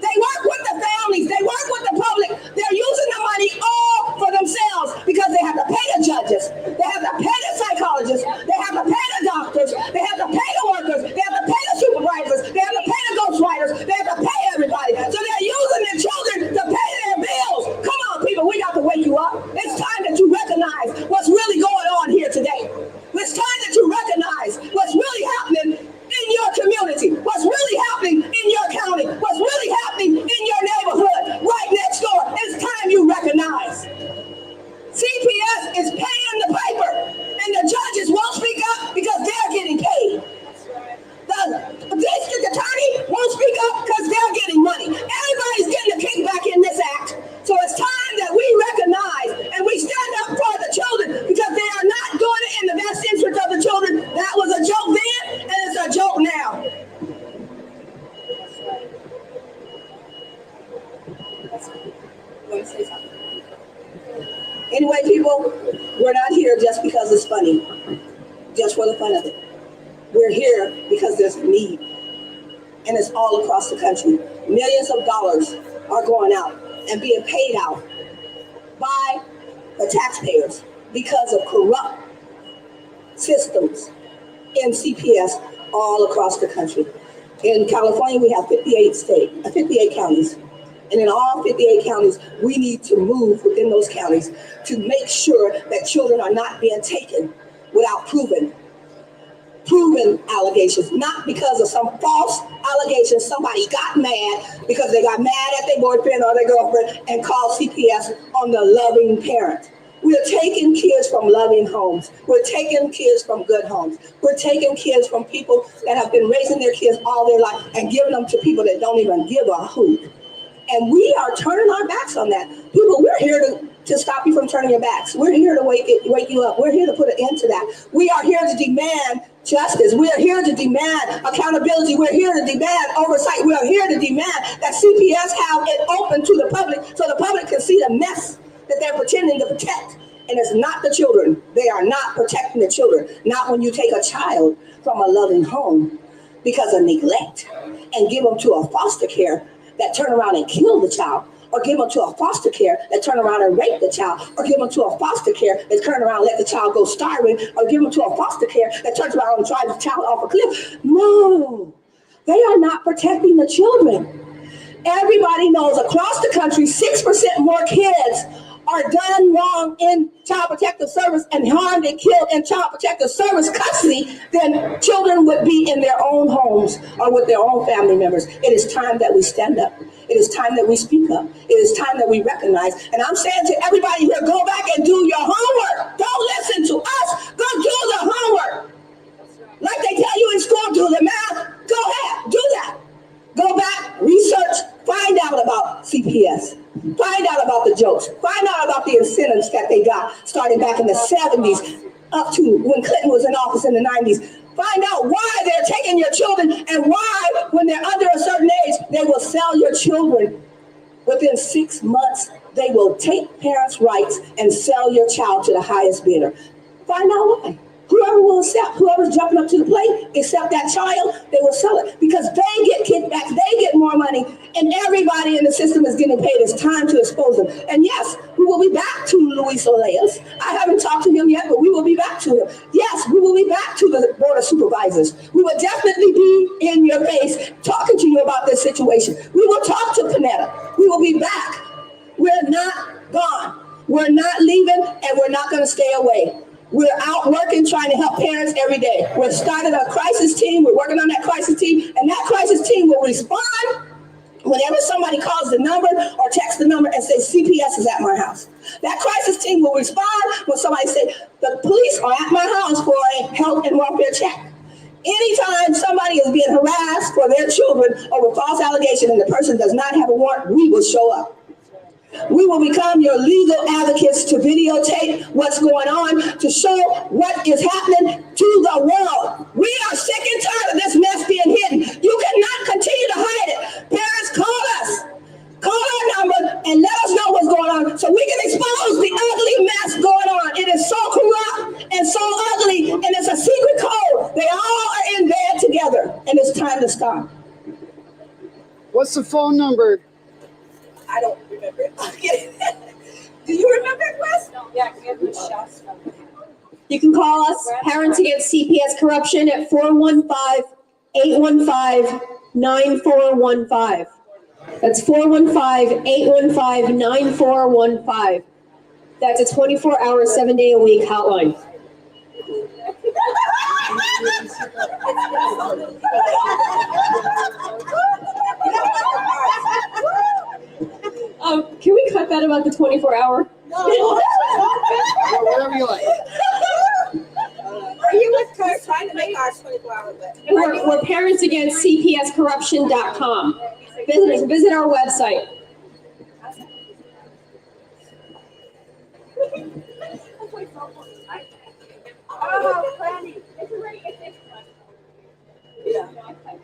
They work with the families. They work with the public. They're using the money all for themselves because they have to pay the judges. They have to pay the psychologists. They have to pay the doctors. They have to pay the workers. They have to pay the supervisors. They have to pay the ghostwriters. They have to pay everybody. So they're using their children to pay their bills. Come on, people. We got to wake you up. It's time that you recognize what's really going on here today. It's time that you recognize what's really happening in your community, what's really happening in your county, what's really happening in your neighborhood, right next door. It's time you recognize. CPS is paying the piper, and the judges won't speak up because they're getting paid. The district attorney won't speak up because they're getting money. Everybody's getting a kickback in this act. So it's time that we recognize and we stand up for the children because they are not doing it in the best interest of the children. That was a joke then, and it's a joke now. Anyway, people, we're not here just because it's funny, just for the fun of it. We're here because there's a need, and it's all across the country. Millions of dollars are going out and being paid out by the taxpayers because of corrupt systems in CPS all across the country. In California, we have 58 counties. And in all 58 counties, we need to move within those counties to make sure that children are not being taken without proven allegations, not because of some false allegations. Somebody got mad because they got mad at their boyfriend or their girlfriend and called CPS on the loving parent. We're taking kids from loving homes. We're taking kids from good homes. We're taking kids from people that have been raising their kids all their life and giving them to people that don't even give a hoot. And we are turning our backs on that. People, we're here to stop you from turning your backs. We're here to wake you up. We're here to put an end to that. We are here to demand justice. We are here to demand accountability. We're here to demand oversight. We are here to demand that CPS have it open to the public so the public can see the mess that they're pretending to protect. And it's not the children. They are not protecting the children. Not when you take a child from a loving home because of neglect and give them to a foster care that turn around and kill the child, or give them to a foster care that turn around and rape the child, or give them to a foster care that turn around and let the child go starving, or give them to a foster care that turns around and drives the child off a cliff. No, they are not protecting the children. Everybody knows across the country, 6% more kids are done wrong in Child Protective Service and harmed and killed in Child Protective Service custody than children would be in their own homes or with their own family members. It is time that we stand up. It is time that we speak up. It is time that we recognize. And I'm saying to everybody here, go back and do your homework. Don't listen to us. Go do the homework. Like they tell you in school, do the math. Go ahead, do that. Go back, research, find out about CPS. Find out about the jokes. Find out about the incentives that they got starting back in the 70s up to when Clinton was in office in the 90s. Find out why they're taking your children and why, when they're under a certain age, they will sell your children. Within 6 months, they will take parents' rights and sell your child to the highest bidder. Find out why. Whoever will accept, whoever's jumping up to the plate, accept that child, they will sell it because they get kickbacks, they get more money, and everybody in the system is getting paid. It's time to expose them. And yes, we will be back to Luis Oleas. I haven't talked to him yet, but we will be back to him. Yes, we will be back to the board of supervisors. We will definitely be in your face talking to you about this situation. We will talk to Panetta. We will be back. We're not gone. We're not leaving, and we're not going to stay away. We're out working, trying to help parents every day. We're starting a crisis team. We're working on that crisis team, and that crisis team will respond whenever somebody calls the number or texts the number and says CPS is at my house. That crisis team will respond when somebody says the police are at my house for a health and welfare check. Anytime somebody is being harassed for their children over false allegation and the person does not have a warrant, we will show up. We will become your legal advocates to videotape what's going on, to show what is happening to the world. We are sick and tired of this mess being hidden. You cannot continue to hide it. Parents, call us. Call our number and let us know what's going on so we can expose the ugly mess going on. It is so corrupt and so ugly, and it's a secret code. They all are in bed together, and it's time to stop. What's the phone number? I don't remember it. Do you remember it, Wes? Yeah, give them a shot. You can call us, Parents Against CPS Corruption, at 415-815-9415. That's 415-815-9415. That's a 24-hour, 7-day-a-week hotline. Can we cut that about the 24-hour? Whatever you like. Are you with her trying to make ours 24 hours? We're parentsagainstcpscorruption.com. Visit our website. Oh, planning.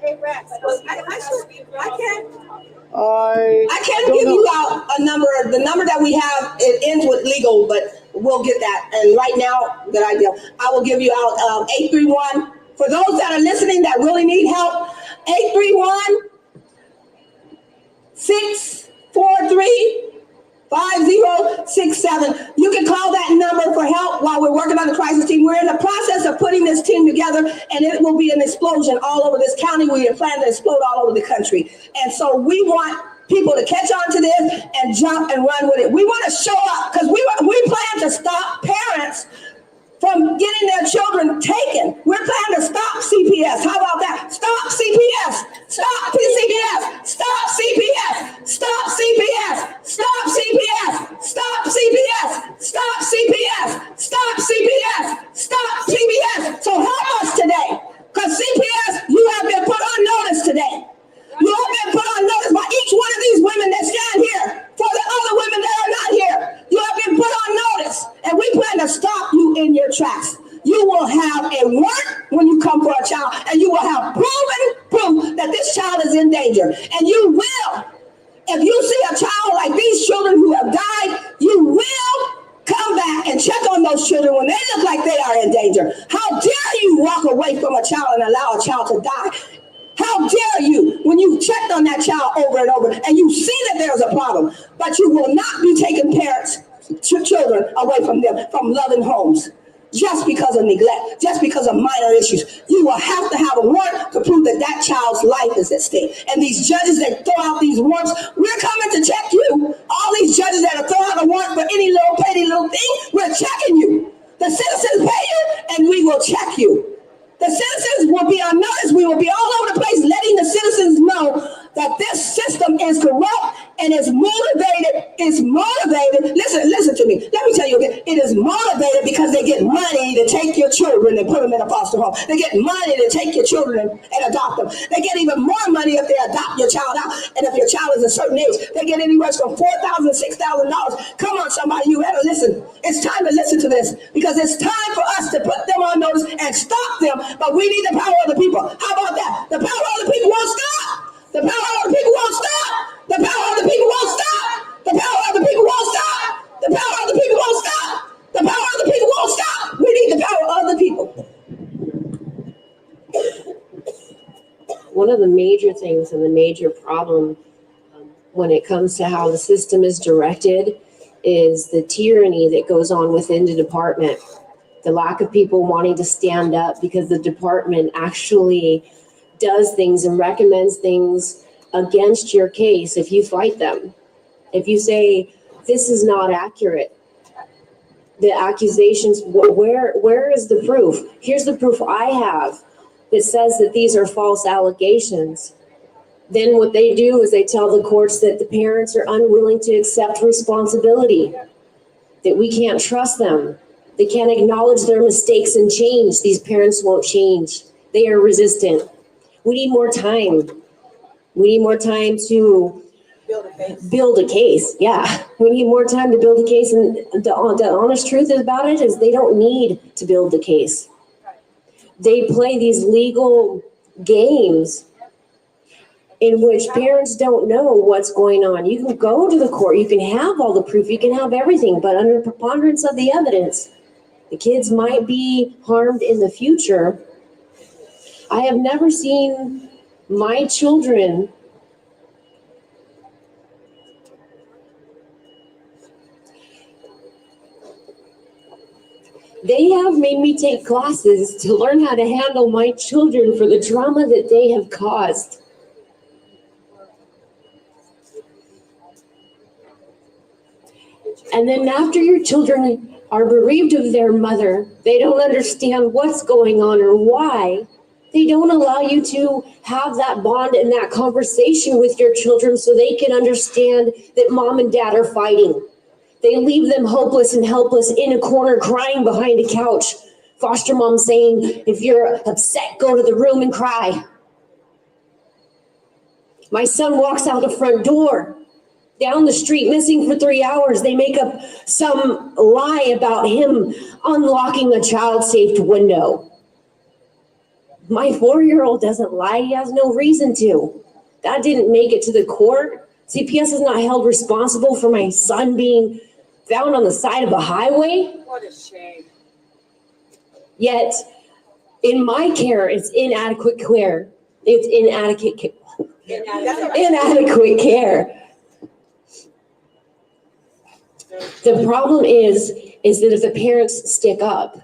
Hey, Rex, I can't give you out a number. The number that we have, it ends with legal, but we'll get that. And right now, good idea. I will give you out 831. For those that are listening that really need help, 831-643-5067. You can call that number for help while we're working on the crisis team. We're in the process of putting this team together, and it will be an explosion all over this county. We plan to explode all over the country. And so we want people to catch on to this and jump and run with it. We want to show up because we plan to stop parents from getting their children taken. We're planning to stop CPS. How about that? Stop CPS. Stop CPS. Stop CPS. Stop CPS. Stop CPS. Stop CPS. Stop CPS. Stop CPS. Stop CPS. So help us today. Because CPS, you have been put on notice today. You have been put on notice by each one of these women that stand here. For the other women that are not here, you have been put on notice, and we plan to stop you in your tracks. You will have a warrant when you come for a child, and you will have proof that this child is in danger. And you will, if you see a child like these children who have died, you will come back and check on those children when they look like they are in danger. How dare you walk away from a child and allow a child to die? How dare you when you've checked on that child over and over and you see that there's a problem, but you will not be taking children away from them, from loving homes, just because of neglect, just because of minor issues. You will have to have a warrant to prove that that child's life is at stake. And these judges that throw out these warrants, we're coming to check you. All these judges that are throwing out a warrant for any little petty little thing, we're checking you. The citizens pay you, and we will check you. The citizens will be on notice. We will be all over the place letting the citizens know that this system is corrupt and is motivated. Listen to me. Let me tell you again. It is motivated because they get money to take your children and put them in a foster home. They get money to take your children and adopt them. They get even more money if they adopt your child out. And if your child is a certain age, they get anywhere from $4,000 to $6,000. Come on, somebody, you better listen. It's time to listen to this because it's time for us to put them on notice and stop them. But we need the power of the people. How about that? The power of the people won't stop. The power of the people won't stop. The power of the people won't stop. The power of the people won't stop. The power of the people won't stop. The power of the people won't stop. We need the power of the people. one of the major things and the major problem when it comes to how the system is directed is the tyranny that goes on within the department. The lack of people wanting to stand up because the department actually does things and recommends things against your case if you fight them. If you say, this is not accurate, the accusations, where is the proof? Here's the proof I have that says that these are false allegations. Then what they do is they tell the courts that the parents are unwilling to accept responsibility, that we can't trust them. They can't acknowledge their mistakes and change. These parents won't change. They are resistant. We need more time. We need more time to build a case. Yeah, we need more time to build a case. And the honest truth about it is they don't need to build the case. They play these legal games in which parents don't know what's going on. You can go to the court, you can have all the proof, you can have everything, but under preponderance of the evidence, the kids might be harmed in the future. I have never seen my children they have made me take classes to learn how to handle my children for the trauma that they have caused. And then after your children are bereaved of their mother, they don't understand what's going on or why. They don't allow you to have that bond and that conversation with your children so they can understand that mom and dad are fighting. They leave them hopeless and helpless in a corner crying behind a couch. Foster mom saying, if you're upset, go to the room and cry. My son walks out the front door, down the street, missing for 3 hours. They make up some lie about him unlocking a child-safe window. My 4-year-old doesn't lie. He has no reason to. That didn't make it to the court. CPS is not held responsible for my son being found on the side of a highway. What a shame. Yet, in my care, it's inadequate care. It's inadequate care. The problem is that if the parents stick up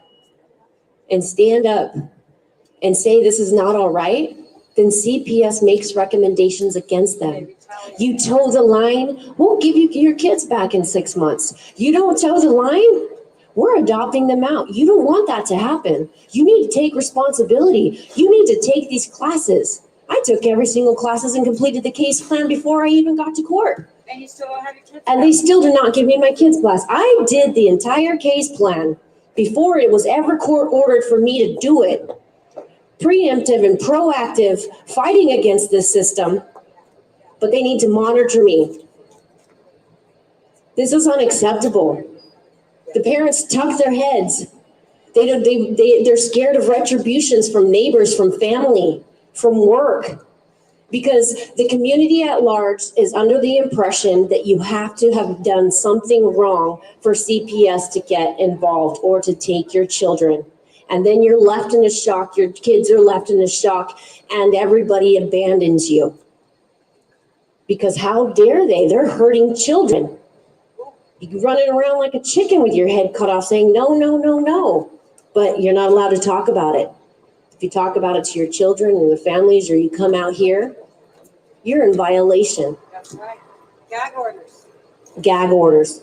and stand up and say this is not all right, then CPS makes recommendations against them. You toe the line, we'll give you your kids back in 6 months. You don't toe the line, we're adopting them out. You don't want that to happen. You need to take responsibility. You need to take these classes. I took every single classes and completed the case plan before I even got to court. And you still don't have your kids? And they still do not give me my kids' class. I did the entire case plan before it was ever court ordered for me to do it. Preemptive and proactive, fighting against this system, but they need to monitor me. This is unacceptable. The parents tuck their heads. They're scared of retributions from neighbors, from family, from work, because the community at large is under the impression that you have to have done something wrong for CPS to get involved or to take your children. And then you're left in a shock, your kids are left in a shock, and everybody abandons you. Because how dare they? They're hurting children. You're running around like a chicken with your head cut off saying, no, no, no, no. But you're not allowed to talk about it. If you talk about it to your children and their families, or you come out here, you're in violation. That's right. Gag orders. Gag orders.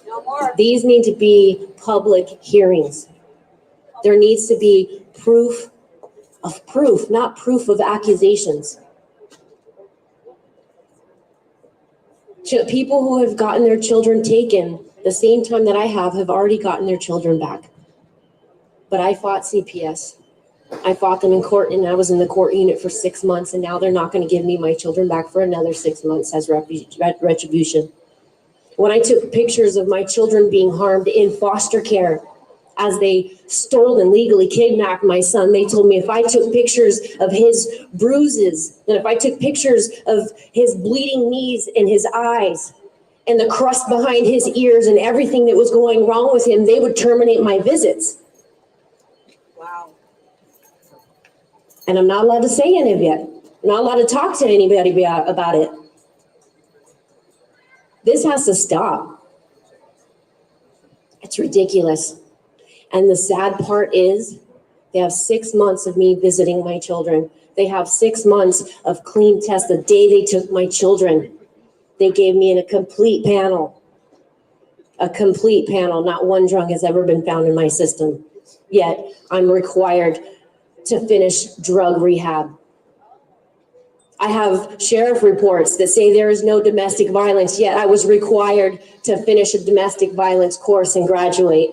No more. These need to be public hearings. There needs to be proof, not proof of accusations. People who have gotten their children taken the same time that I have already gotten their children back. But I fought CPS. I fought them in court, and I was in the court unit for 6 months, and now they're not going to give me my children back for another 6 months as retribution. When I took pictures of my children being harmed in foster care, as they stole and legally kidnapped my son, they told me if I took pictures of his bruises, and if I took pictures of his bleeding knees and his eyes and the crust behind his ears and everything that was going wrong with him, they would terminate my visits. Wow. And I'm not allowed to say any of it. I'm not allowed to talk to anybody about it. This has to stop. It's ridiculous. And the sad part is they have 6 months of me visiting my children. They have 6 months of clean tests the day they took my children. They gave me a complete panel. A complete panel. Not one drug has ever been found in my system. Yet I'm required to finish drug rehab. I have sheriff reports that say there is no domestic violence, yet I was required to finish a domestic violence course and graduate.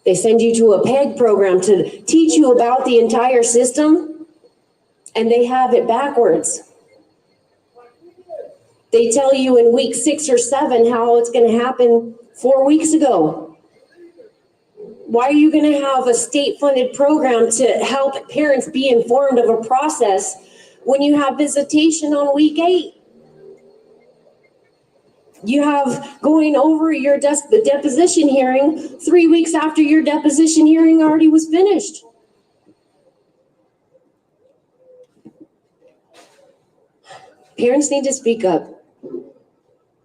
They send you to a PEG program to teach you about the entire system, and they have it backwards. They tell you in week 6 or 7 how it's going to happen 4 weeks ago. Why are you going to have a state-funded program to help parents be informed of a process when you have visitation on week 8? You have going over your deposition hearing 3 weeks after your deposition hearing already was finished. Parents need to speak up.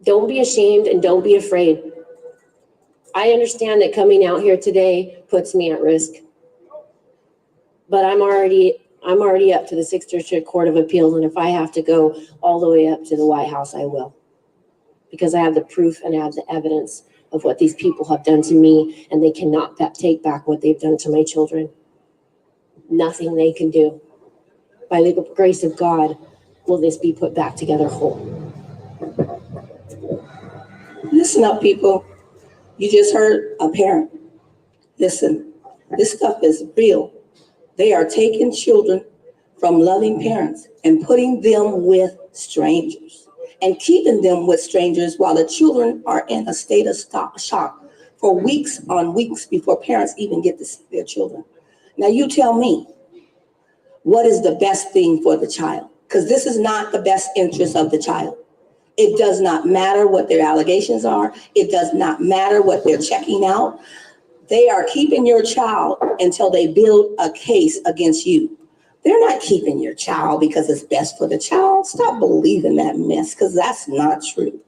Don't be ashamed and don't be afraid. I understand that coming out here today puts me at risk, but I'm already up to the 6th District Court of Appeals, and if I have to go all the way up to the White House, I will, because I have the proof and I have the evidence of what these people have done to me, and they cannot take back what they've done to my children. Nothing they can do. By the grace of God, will this be put back together whole. Listen up, people. You just heard a parent. Listen, this stuff is real. They are taking children from loving parents and putting them with strangers and keeping them with strangers while the children are in a state of shock for weeks on weeks before parents even get to see their children. Now you tell me, what is the best thing for the child? Because this is not the best interest of the child. It does not matter what their allegations are. It does not matter what they're checking out. They are keeping your child until they build a case against you. They're not keeping your child because it's best for the child. Stop believing that mess, because that's not true.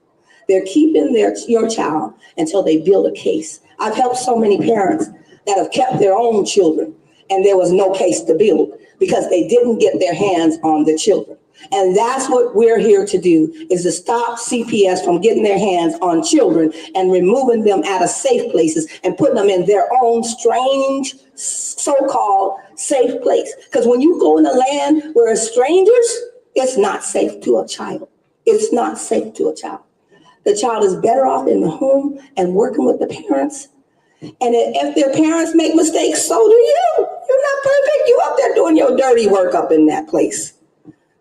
They're keeping your child until they build a case. I've helped so many parents that have kept their own children, and there was no case to build because they didn't get their hands on the children. And that's what we're here to do, is to stop CPS from getting their hands on children and removing them out of safe places and putting them in their own strange, so-called safe place. Because when you go in a land where it's strangers, it's not safe to a child. It's not safe to a child. The child is better off in the home and working with the parents. And if their parents make mistakes, so do you. You're not perfect. You up there doing your dirty work up in that place.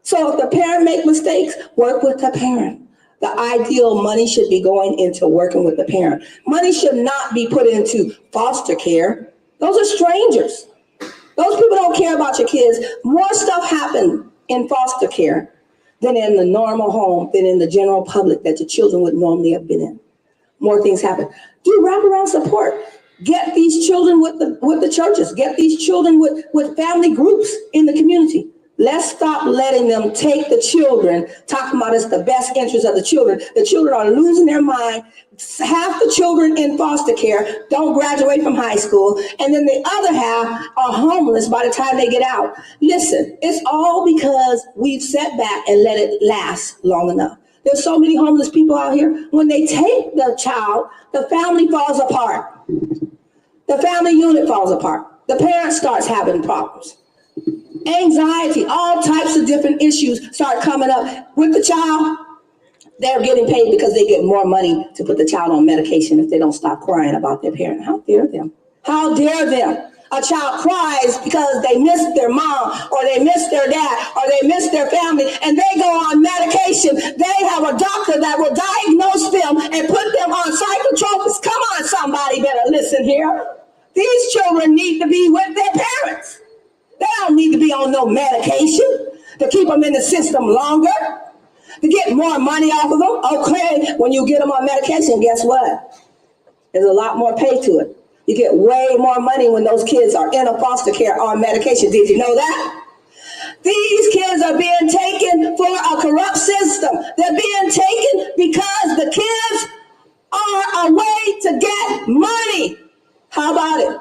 So if the parent make mistakes, work with the parent. The ideal money should be going into working with the parent. Money should not be put into foster care. Those are strangers. Those people don't care about your kids. More stuff happens in foster care than in the normal home, than in the general public that your children would normally have been in. More things happen. Do wraparound support. Get these children with the churches. Get these children with family groups in the community. Let's stop letting them take the children, talking about it's the best interest of the children. The children are losing their mind. Half the children in foster care don't graduate from high school, and then the other half are homeless by the time they get out. Listen, it's all because we've sat back and let it last long enough. There's so many homeless people out here. When they take the child, the family falls apart. The family unit falls apart. The parent starts having problems. Anxiety, all types of different issues start coming up with the child. They're getting paid because they get more money to put the child on medication if they don't stop crying about their parent. How dare them? How dare them? A child cries because they miss their mom, or they miss their dad, or they miss their family, and they go on medication. They have a doctor that will diagnose them and put them on psychotropics. Come on, somebody better listen here. These children need to be with their parents. They don't need to be on no medication to keep them in the system longer, to get more money off of them. Okay, when you get them on medication, guess what? There's a lot more pay to it. You get way more money when those kids are in a foster care on medication. Did you know that? These kids are being taken for a corrupt system. They're being taken because the kids are a way to get money. How about it?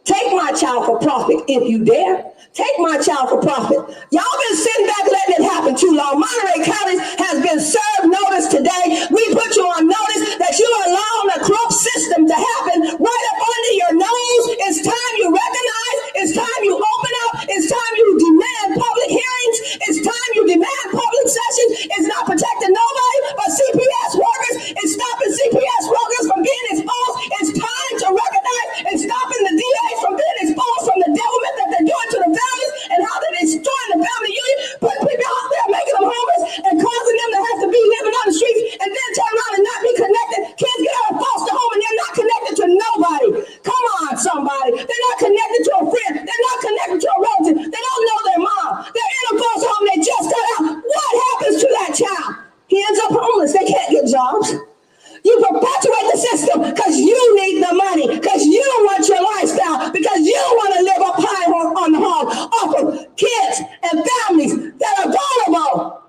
Take my child for profit if you dare. Take my child for profit. Y'all been sitting back letting it happen too long. Monterey County has been served notice today. We put you on notice that you are allowing a corrupt system to happen right up under your nose. It's time you recognize. It's time you open up. It's time you demand public hearings. It's time you demand public sessions. It's not protecting nobody but CPS workers. It's stopping CPS workers from being exposed. It's time to recognize and stopping the DAs from being exposed from the devilment that they're doing to the families and how they're destroying the family unit, putting people out there, making them homeless and causing them to have to be living on the streets and then turn around and not be connected. Kids get out of foster home and they're not connected to nobody. Come on, somebody. They're not connected to a friend. They're not connected to a relative. They don't know their mom. They're in a foster home. They just got out. What happens to that child? He ends up homeless. They can't get jobs. You perpetuate the system because you need the money, because you want your lifestyle, because you want to live up high on the hog off of kids and families that are vulnerable.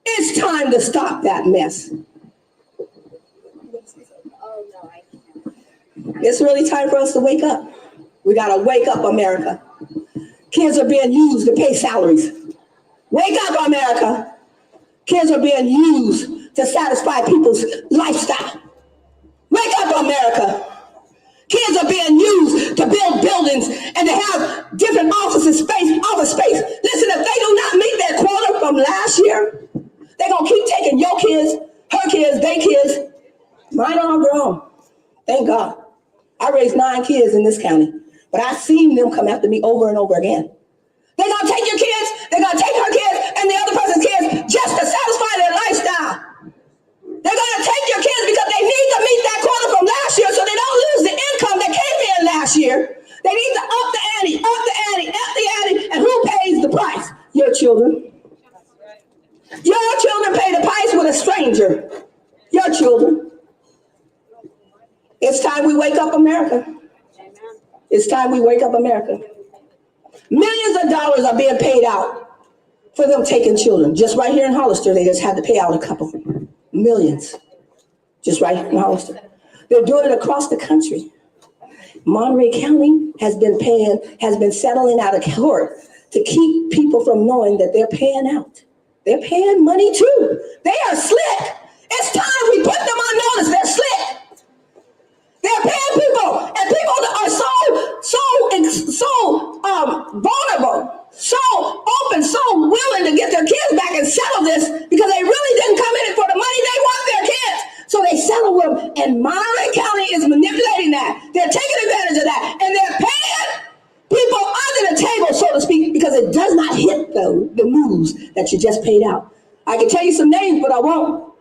It's time to stop that mess. It's really time for us to wake up. We got to wake up, America. Kids are being used to pay salaries. Wake up, America. Kids are being used to satisfy people's lifestyle. Wake up, America. Kids are being used to build buildings and to have different office space. Listen, if they do not meet their quota from last year, they're going to keep taking your kids, her kids, their kids. Mine are all grown. Thank God. I raised 9 kids in this county, but I've seen them come after me over and over again. They're going to take your kids, they're going to take her kids and the other person's kids just to satisfy their lifestyle. They're going to take your kids because they need to meet that quota from last year so they don't lose the income that came in last year. They need to up the ante, and who pays the price? Your children. Your children pay the price with a stranger. Your children. It's time we wake up, America. It's time we wake up, America. Millions of dollars are being paid out for them taking children. Just right here in Hollister, they just had to pay out a couple. Millions. Just right here in Hollister. They're doing it across the country. Monterey County has been settling out of court to keep people from knowing that they're paying out. They're paying money too. They are slick. It's time we put them on notice. They're slick. They're paying people, and people are so vulnerable, so open, so willing to get their kids back and settle this because they really didn't come in it for the money. They want their kids, so they settle with them. And Monterey County is manipulating that. They're taking advantage of that, and they're paying people under the table, so to speak, because it does not hit the moves that you just paid out. I can tell you some names, but I won't.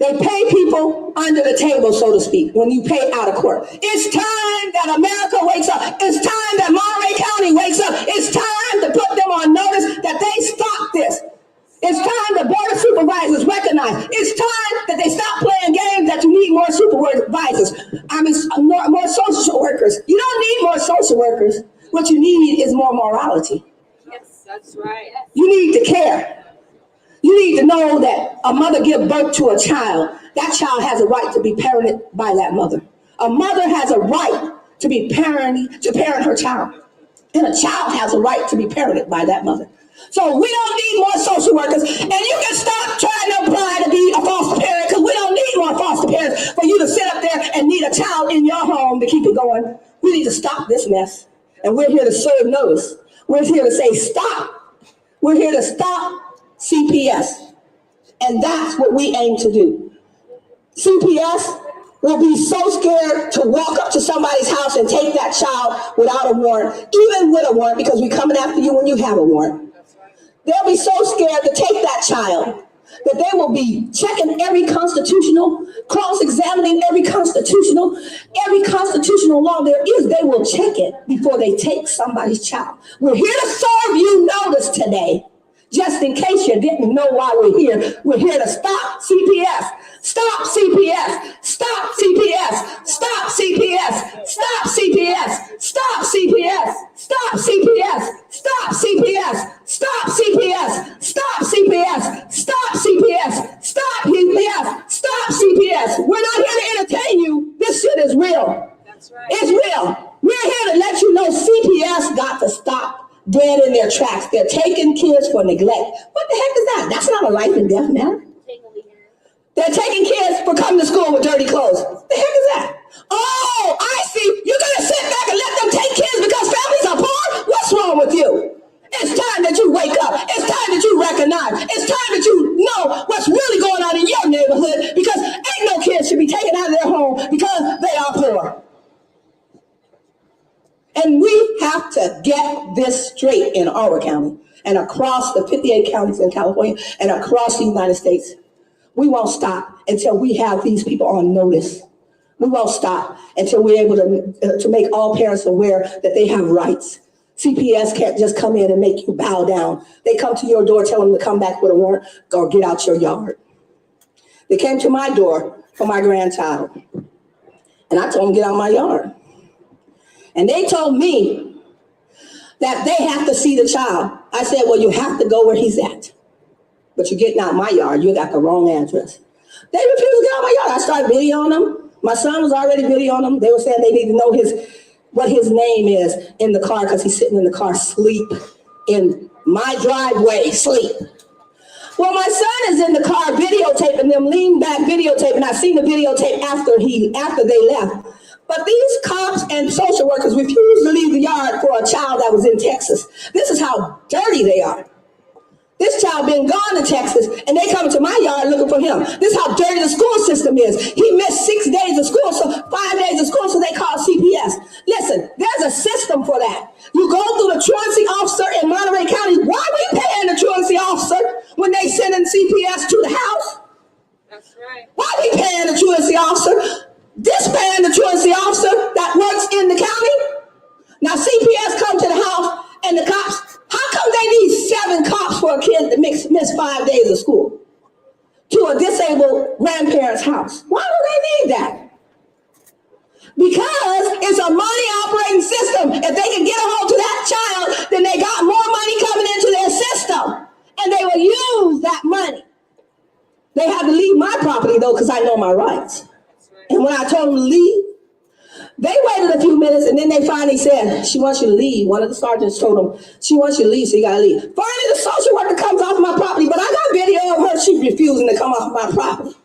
They pay people under the table, so to speak, when you pay out of court. It's time that America wakes up. It's time that Monterey County wakes up. It's time to put them on notice that they stop this. It's time the board of supervisors recognize. It's time that they stop playing games that you need more supervisors. More social workers. You don't need more social workers. What you need is more morality. Yes, that's right. You need to care. You need to know that a mother gives birth to a child. That child has a right to be parented by that mother. A mother has a right to be parent her child. And a child has a right to be parented by that mother. So we don't need more social workers. And you can stop trying to apply to be a foster parent because we don't need more foster parents for you to sit up there and need a child in your home to keep it going. We need to stop this mess. And we're here to serve notice. We're here to say stop. We're here to stop CPS. And that's what we aim to do. CPS will be so scared to walk up to somebody's house and take that child without a warrant, even with a warrant, because we're coming after you when you have a warrant. They'll be so scared to take that child that they will be checking every constitutional, cross-examining every constitutional law there is. They will check it before they take somebody's child. We're here to serve you notice today. Just in case you didn't know why we're here to stop CPS. Stop CPS. Stop CPS. Stop CPS. We're not here to entertain you. This shit is real. That's right. It's real. We're here to let you know CPS got to stop dead in their tracks. They're taking kids for neglect. What the heck is that? That's not a life and death matter. They're taking kids for coming to school with dirty clothes. What the heck is that? Oh, I see. You're going to sit back and let them take kids because families are poor? What's wrong with you? It's time that you wake up. It's time that you recognize. It's time that you know what's really going on in your neighborhood, because ain't no kids should be taken out of their home because they are poor. And we have to get this straight in our county and across the 58 counties in California and across the United States. We won't stop until we have these people on notice. We won't stop until we're able to make all parents aware that they have rights. CPS can't just come in and make you bow down. They come to your door, tell them to come back with a warrant, or get out your yard. They came to my door for my grandchild, and I told them, get out my yard. And they told me that they have to see the child. I said, well, you have to go where he's at. But you're getting out my yard. You got the wrong address. They refused to get out my yard. I started videoing them. My son was already videoing them. They were saying they need to know what his name is in the car because he's sitting in the car asleep in my driveway, sleep. Well, my son is in the car videotaping them, lean back videotaping. I seen the videotape after they left. But these cops and social workers refused to leave the yard for a child that was in Texas. This is how dirty they are. This child been gone to Texas, and they come to my yard looking for him. This is how dirty the school system is. He missed 6 days of school, so 5 days of school, so they call CPS. Listen, there's a system for that. You go through the truancy officer in Monterey County. Why are we paying the truancy officer when they sending CPS to the house? That's right. Why are we paying the truancy officer? Dispaying the truancy officer that works in the county. Now CPS come to the house, and the cops, how come they need 7 cops for a kid that miss 5 days of school to a disabled grandparent's house? Why do they need that? Because it's a money operating system. If they can get a hold to that child, then they got more money coming into their system, and they will use that money. They have to leave my property though, because I know my rights. And when I told them to leave, they waited a few minutes, and then they finally said, she wants you to leave. One of the sergeants told them, she wants you to leave, so you got to leave. Finally, the social worker comes off my property, but I got video of her. She's refusing to come off my property.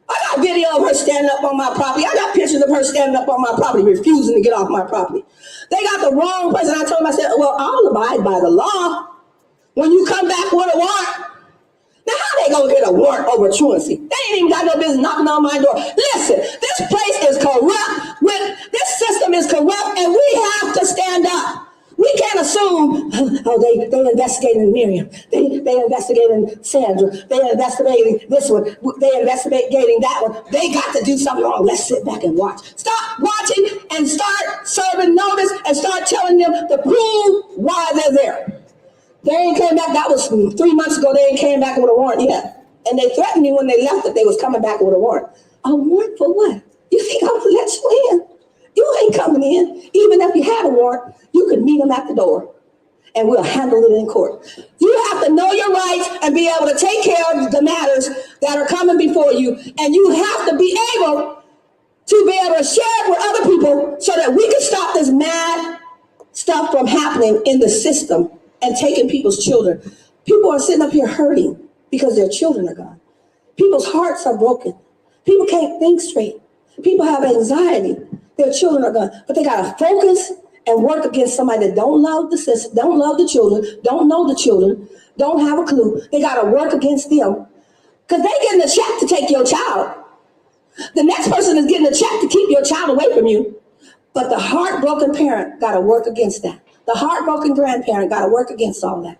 I got video of her standing up on my property. I got pictures of her standing up on my property, refusing to get off my property. They got the wrong person. I told them, I said, well, I'll abide by the law. When you come back with a warrant, now how they gonna get a warrant over truancy? They ain't even got no business knocking on my door. Listen, this place is corrupt. This system is corrupt, and we have to stand up. We can't assume, oh, they investigating Miriam. They investigating Sandra. They investigating this one. They investigating that one. They got to do something wrong. Let's sit back and watch. Stop watching and start serving notice and start telling them to prove why they're there. They ain't came back. That was 3 months ago. They ain't came back with a warrant yet. And they threatened me when they left that they was coming back with a warrant. A warrant for what? You think I would let you in? You ain't coming in. Even if you had a warrant, you could meet them at the door, and we'll handle it in court. You have to know your rights and be able to take care of the matters that are coming before you. And you have to be able to share it with other people so that we can stop this mad stuff from happening in the system and taking people's children. People are sitting up here hurting because their children are gone. People's hearts are broken. People can't think straight. People have anxiety. Their children are gone. But they got to focus and work against somebody that don't love the system, don't love the children, don't know the children, don't have a clue. They got to work against them because they getting a check to take your child. The next person is getting a check to keep your child away from you. But the heartbroken parent got to work against that. The heartbroken grandparent got to work against all that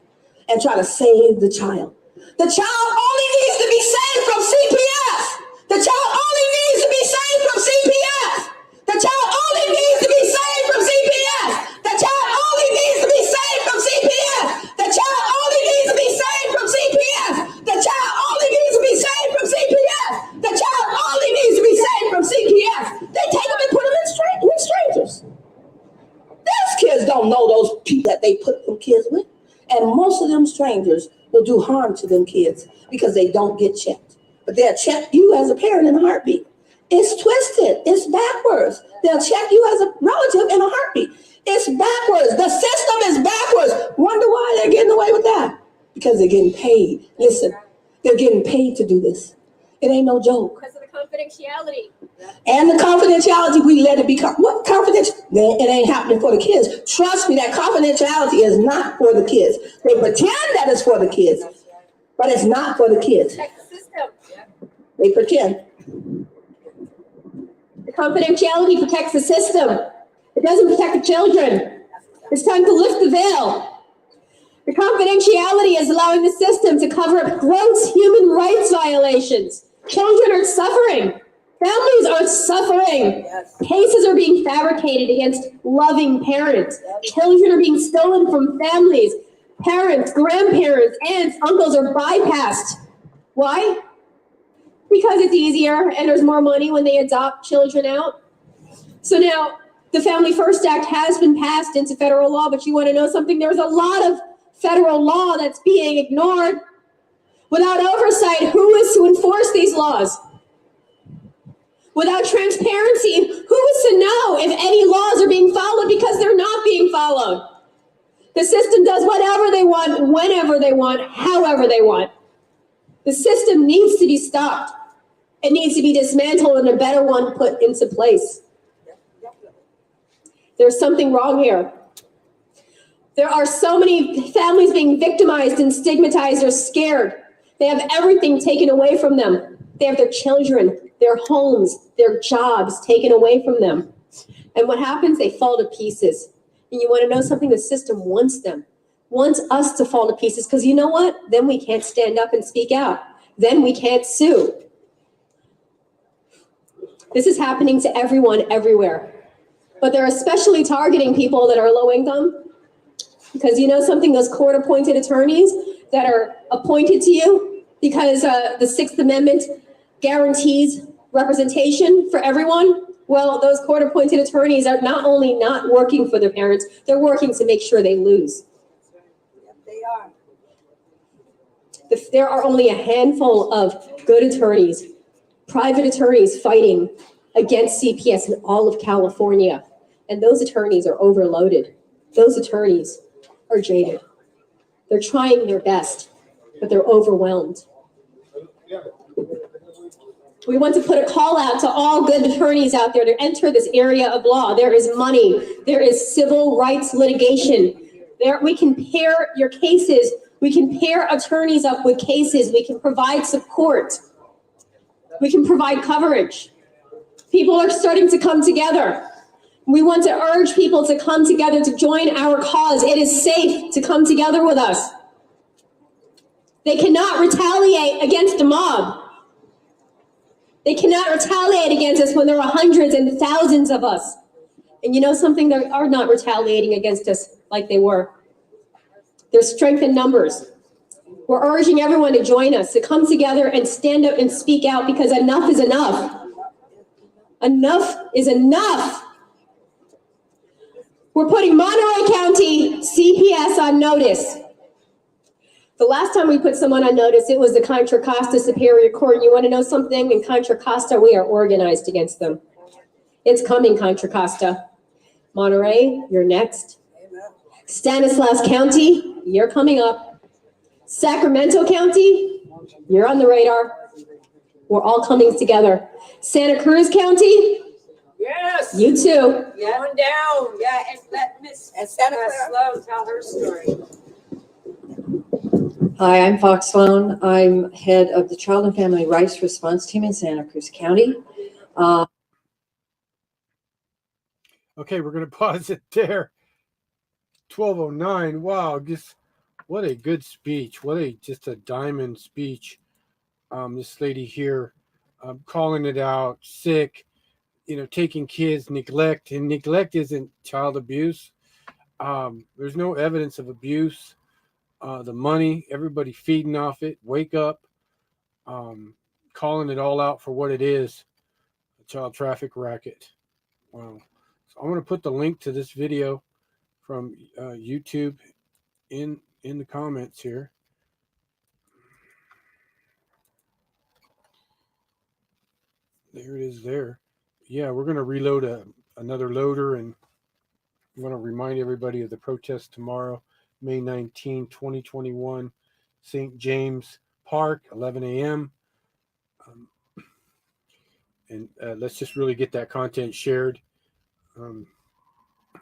and try to save the child. The child only needs to be saved from CPS. The child only needs to be saved from CPS. The child only needs to be saved from CPS. The child only needs to be saved from CPS. The child only needs to be saved from CPS. The child only needs to be saved from CPS. The child only needs to be saved from CPS. They take them and put them with strangers. Those kids don't know those people that they put them kids with. And most of them strangers will do harm to them kids because they don't get checked. But they'll check you as a parent in a heartbeat. It's twisted. It's backwards. They'll check you as a relative in a heartbeat. It's backwards. The system is backwards. Wonder why they're getting away with that? Because they're getting paid. Listen, they're getting paid to do this. It ain't no joke. Because of the confidentiality. And the confidentiality, we let it be. What confidential? It ain't happening for the kids. Trust me, that confidentiality is not for the kids. They pretend that it's for the kids, but it's not for the kids. Protect the system. They pretend. The confidentiality protects the system. It doesn't protect the children. It's time to lift the veil. The confidentiality is allowing the system to cover up gross human rights violations. Children are suffering. Families are suffering. Cases are being fabricated against loving parents. Children are being stolen from families. Parents, grandparents, aunts, uncles are bypassed. Why? Because it's easier and there's more money when they adopt children out. So now the Family First Act has been passed into federal law, but you want to know something? There's a lot of federal law that's being ignored. Without oversight, who is to enforce these laws? Without transparency, who is to know if any laws are being followed because they're not being followed? The system does whatever they want, whenever they want, however they want. The system needs to be stopped. It needs to be dismantled and a better one put into place. There's something wrong here. There are so many families being victimized and stigmatized or scared. They have everything taken away from them. They have their children, their homes, their jobs taken away from them. And what happens? They fall to pieces. And you want to know something? The system wants them, wants us to fall to pieces, because you know what? Then we can't stand up and speak out. Then we can't sue. This is happening to everyone, everywhere. But they're especially targeting people that are low income, because you know something? Those court-appointed attorneys that are appointed to you because the Sixth Amendment guarantees representation for everyone. Well, those court-appointed attorneys are not only not working for their parents, they're working to make sure they lose. They are. There are only a handful of good attorneys, private attorneys fighting against CPS in all of California. And those attorneys are overloaded. Those attorneys are jaded. They're trying their best, but they're overwhelmed. We want to put a call out to all good attorneys out there to enter this area of law. There is money. There is civil rights litigation. We can pair your cases. We can pair attorneys up with cases. We can provide support. We can provide coverage. People are starting to come together. We want to urge people to come together to join our cause. It is safe to come together with us. They cannot retaliate against the mob. They cannot retaliate against us when there are hundreds and thousands of us. And you know something? They are not retaliating against us like they were. There's strength in numbers. We're urging everyone to join us, to come together and stand up and speak out, because enough is enough. Enough is enough. We're putting Monterey County CPS on notice. The last time we put someone on notice, it was the Contra Costa Superior Court. And you want to know something? In Contra Costa, we are organized against them. It's coming, Contra Costa. Monterey, you're next. Stanislaus County, you're coming up. Sacramento County, you're on the radar. We're all coming together. Santa Cruz County, Yes. you too. Yeah. Going down. Yeah, and let Miss Sloan tell her story. Hi, I'm Fox Sloan. I'm head of the Child and Family Rights Response Team in Santa Cruz County. Okay, we're going to pause it there. 12:09. Wow, just what a good speech. Just a diamond speech. This lady here calling it out, sick, taking kids, neglect. And neglect isn't child abuse. There's no evidence of abuse. The money, everybody feeding off it. Wake up. Calling it all out for what it is, a child traffic racket. Wow. So I'm going to put the link to this video from YouTube in the comments here. There it is there. Yeah, we're going to reload another loader, and I'm going to remind everybody of the protest tomorrow, May 19, 2021, St. James Park, 11 a.m. And let's just really get that content shared.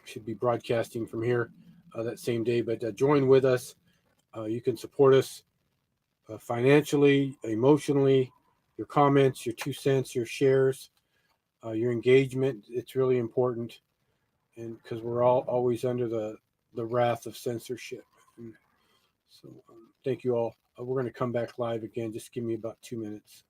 Should be broadcasting from here that same day, but join with us. You can support us financially, emotionally, your comments, your 2 cents, your shares, your engagement. It's really important, and because we're all always under the wrath of censorship. And so thank you all. We're going to come back live again. Just give me about 2 minutes.